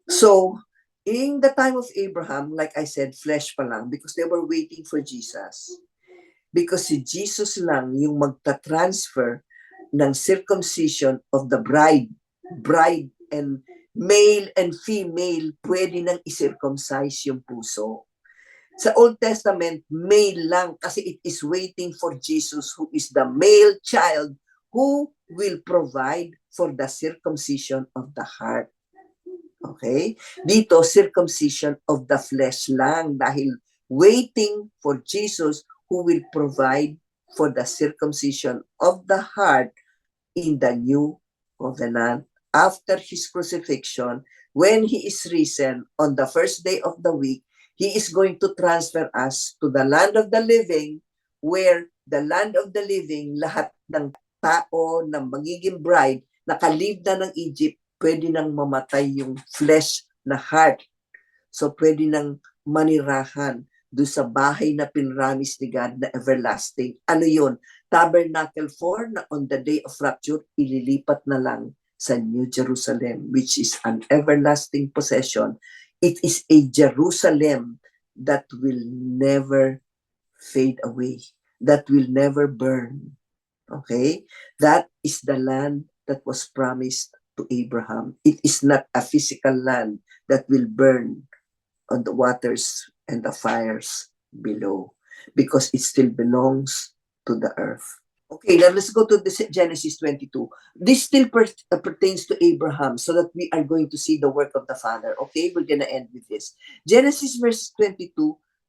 So, in the time of Abraham, like I said, flesh pa lang because they were waiting for Jesus. Because si Jesus lang yung magta-transfer ng circumcision of the bride and male and female pwede nang i-circumcise yung puso. Sa Old Testament, male lang kasi it is waiting for Jesus who is the male child who will provide for the circumcision of the heart. Okay? Dito, circumcision of the flesh lang dahil waiting for Jesus who will provide for the circumcision of the heart in the new covenant after his crucifixion. When he is risen on the first day of the week, he is going to transfer us to the land of the living, where the land of the living, lahat ng tao na magiging bride, nakalive na ng Egypt, pwede nang mamatay yung flesh na heart. So pwede nang manirahan doon sa bahay na pinramis ni God na everlasting. Ano yun? Tabernacle 4 na on the day of rapture, ililipat na lang sa New Jerusalem, which is an everlasting possession. It is a Jerusalem that will never fade away, that will never burn. Okay? That is the land that was promised to Abraham. It is not a physical land that will burn on the waters and the fires below because it still belongs to the earth. Okay, now let's go to Genesis 22. This still pertains to Abraham so that we are going to see the work of the Father. Okay, we're gonna end with this. Genesis verse 22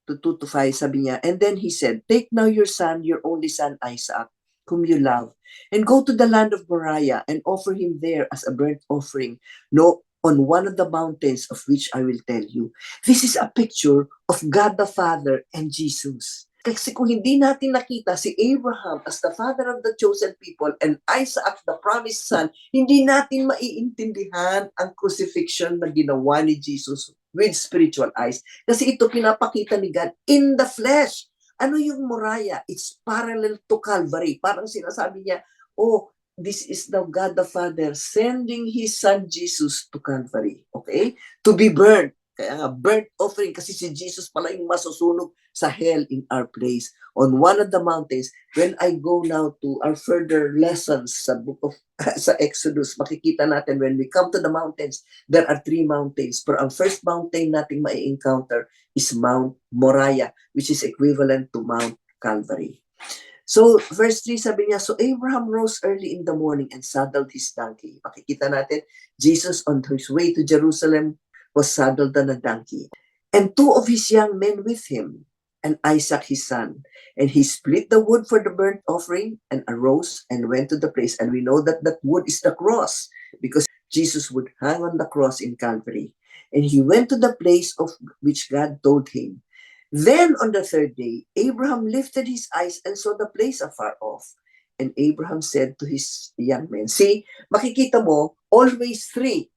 to 2 to 5, sabi niya, and then he said, take now your son, your only son Isaac, whom you love, and go to the land of Moriah and offer him there as a burnt offering. No, on one of the mountains of which I will tell you. This is a picture of God the Father and Jesus. Kasi kung hindi natin nakita si Abraham as the father of the chosen people and Isaac the promised son, hindi natin maiintindihan ang crucifixion na ginawa ni Jesus with spiritual eyes. Kasi ito pinapakita ni God in the flesh. Ano yung Moriah? It's parallel to Calvary. Parang sinasabi niya, oh, this is the God the Father sending His Son Jesus to Calvary, okay? To be burned. Kaya nga, burnt offering kasi si Jesus pala yung masusunog sa hell in our place. On one of the mountains, when I go now to our further lessons sa book of sa Exodus, makikita natin when we come to the mountains, there are 3 mountains. Pero ang first mountain nating mai-encounter is Mount Moriah, which is equivalent to Mount Calvary. So, verse 3 sabi niya, so Abraham rose early in the morning and saddled his donkey. Makikita natin, Jesus on his way to Jerusalem was saddled on a donkey. And 2 of his young men with him, and Isaac his son. And he split the wood for the burnt offering and arose and went to the place. And we know that that wood is the cross because Jesus would hang on the cross in Calvary. And he went to the place of which God told him. Then on the 3rd day, Abraham lifted his eyes and saw the place afar off. And Abraham said to his young men, see, makikita mo, always 3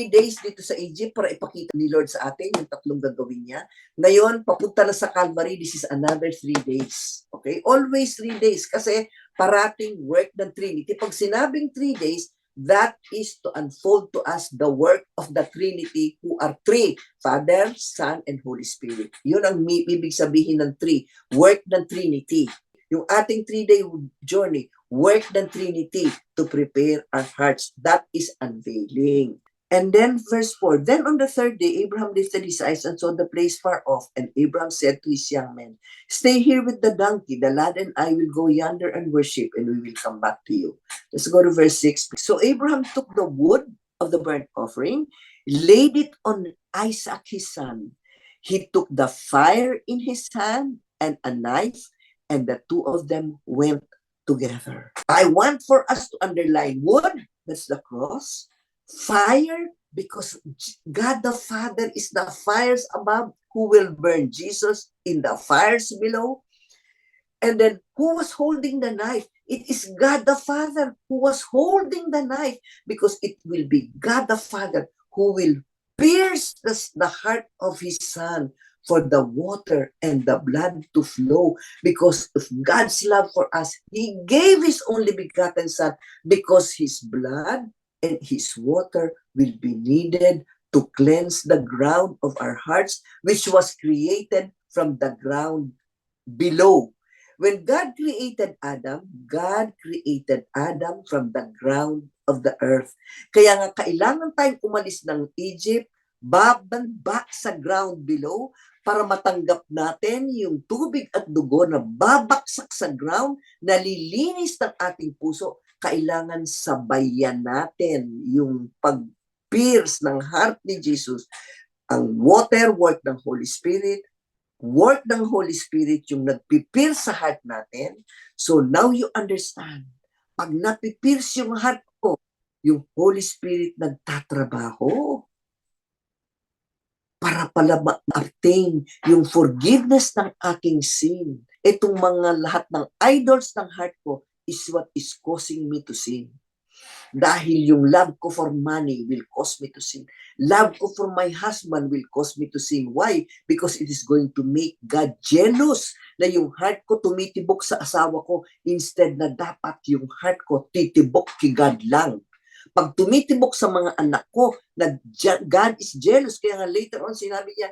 days dito sa Egypt para ipakita ni Lord sa atin yung 3 gagawin niya. Ngayon, papunta na sa Calvary, this is another 3 days. Okay? Always 3 days kasi parating work ng Trinity. Pag sinabing 3 days, that is to unfold to us the work of the Trinity who are 3, Father, Son, and Holy Spirit. Yun ang ibig sabihin ng 3, work ng Trinity. Yung ating 3-day journey, work ng Trinity to prepare our hearts. That is unveiling. And then verse 4, then on the 3rd day, Abraham lifted his eyes and saw the place far off. And Abraham said to his young men, stay here with the donkey. The lad and I will go yonder and worship, and we will come back to you. Let's go to verse 6. So Abraham took the wood of the burnt offering, laid it on Isaac his son. He took the fire in his hand and a knife, and the 2 of them went together. I want for us to underline wood, that's the cross. Fire, Because God the Father is the fires above who will burn Jesus in the fires below. And then who was holding the knife? It is God the Father who was holding the knife, because it will be God the Father who will pierce the heart of his Son for the water and the blood to flow. Because of God's love for us, he gave his only begotten Son, because his blood and his water will be needed to cleanse the ground of our hearts, which was created from the ground below. When God created Adam from the ground of the earth. Kaya nga kailangan tayong umalis ng Egypt, bababa sa ground below, para matanggap natin yung tubig at dugo na babaksak sa ground, nalilinis ng ating puso. Kailangan sabayan natin yung pag-pierce ng heart ni Jesus, ang water work ng Holy Spirit, work ng Holy Spirit yung nagpipierce sa heart natin. So now you understand, pag napipierce yung heart ko, yung Holy Spirit nagtatrabaho para pala ma-obtain yung forgiveness ng aking sin. Itong mga lahat ng idols ng heart ko is what is causing me to sin. Dahil yung love ko for money will cause me to sin. Love ko for my husband will cause me to sin. Why? Because it is going to make God jealous na yung heart ko tumitibok sa asawa ko, instead na dapat yung heart ko titibok kay God lang. Pag tumitibok sa mga anak ko, na God is jealous. Kaya nga later on sinabi niya,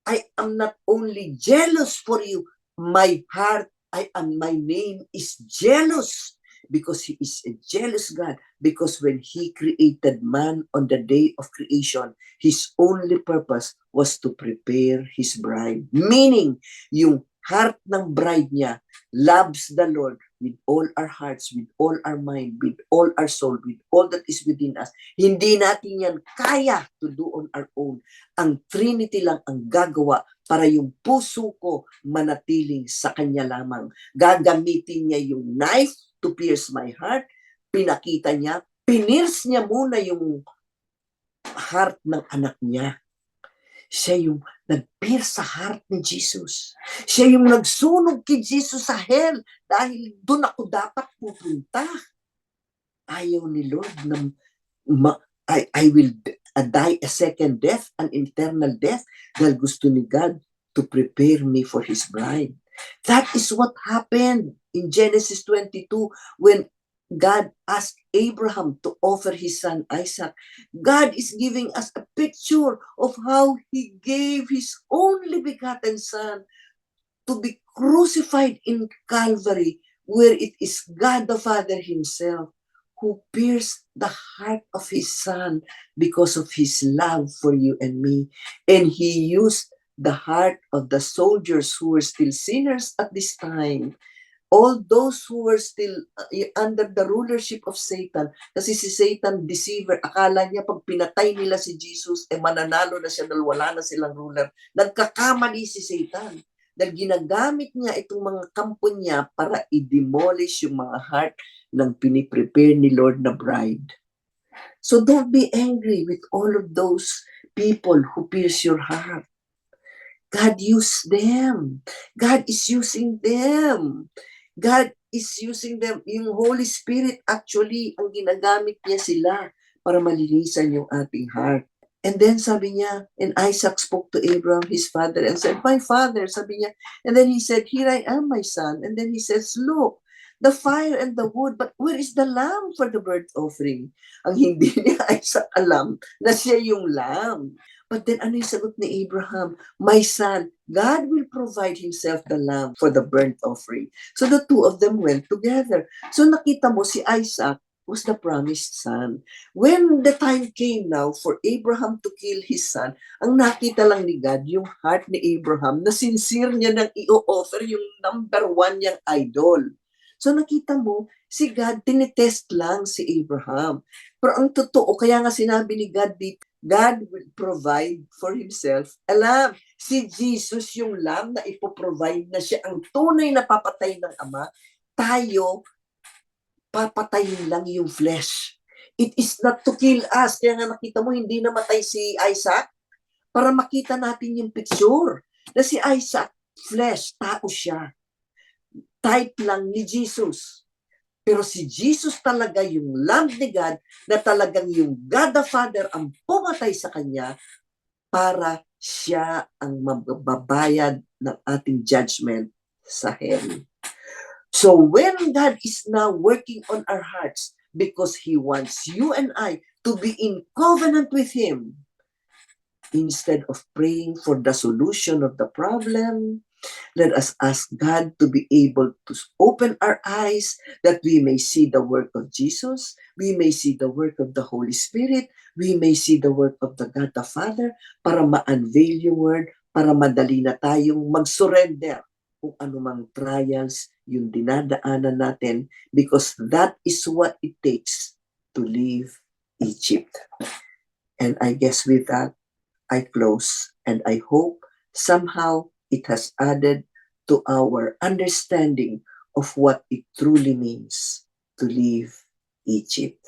I am not only jealous for you, my heart, my name is jealous. Because he is a jealous God. Because when he created man on the day of creation, his only purpose was to prepare his bride. Meaning, yung heart ng bride niya loves the Lord with all our hearts, with all our mind, with all our soul, with all that is within us. Hindi natin yan kaya to do on our own. Ang Trinity lang ang gagawa para yung puso ko manatiling sa Kanya lamang. Gagamitin niya yung knife to pierce my heart. Pinakita niya, pinierce niya muna yung heart ng anak niya. Siya yung nag-pierce sa heart ni Jesus. Siya yung nagsunog kay Jesus sa hell dahil doon ako dapat pupunta. Ayaw ni Lord na I will die a second death, an eternal death, dahil gusto ni God to prepare me for His bride. That is what happened in Genesis 22 when God asked Abraham to offer his son Isaac. God is giving us a picture of how He gave His only begotten Son to be crucified in Calvary, where it is God the Father Himself who pierced the heart of His Son because of His love for you and me. And He used the heart of the soldiers who were still sinners at this time, all those who were still under the rulership of Satan. Kasi si Satan, deceiver, akala niya pag pinatay nila si Jesus, mananalo na siya dahil wala na silang ruler. Nagkakamali si Satan. Dahil ginagamit niya itong mga kampo niya para i-demolish yung mga heart ng piniprepare ni Lord na bride. So don't be angry with all of those people who pierce your heart. God used them. God is using them. God is using them. Yung Holy Spirit actually, ang ginagamit niya sila para malinisan yung ating heart. And then sabi niya, and Isaac spoke to Abraham, his father, and said, my father, sabi niya. And then he said, here I am, my son. And then he says, look, the fire and the wood, but where is the lamb for the burnt offering? Ang hindi niya Isaac alam na siya yung lamb. But then ano yung sagot ni Abraham? My son, God will provide Himself the lamb for the burnt offering. So the two of them went together. So nakita mo si Isaac was the promised son. When the time came now for Abraham to kill his son, ang nakita lang ni God yung heart ni Abraham na sincere niya nang i-offer yung number one niyang idol. So nakita mo, si God tinitest lang si Abraham. Pero ang totoo, kaya nga sinabi ni God dito, God will provide for Himself a lamb. Si Jesus yung lamb na ipoprovide na siya ang tunay na papatay ng Ama. Tayo, papatayin lang yung flesh. It is not to kill us. Kaya nga nakita mo, hindi namatay si Isaac para makita natin yung picture na si Isaac, flesh, tao siya. Type lang ni Jesus. Pero si Jesus talaga yung Lamb ni God na talagang yung God the Father ang pumatay sa kanya para siya ang mababayad ng ating judgment sa hell. So when God is now working on our hearts because He wants you and I to be in covenant with Him, instead of praying for the solution of the problem, let us ask God to be able to open our eyes that we may see the work of Jesus, we may see the work of the Holy Spirit, we may see the work of the God the Father para ma-unveil yung word, para madali na tayong mag-surrender kung anumang trials yung dinadaanan natin because that is what it takes to leave Egypt. And I guess with that, I close and I hope somehow it has added to our understanding of what it truly means to leave Egypt.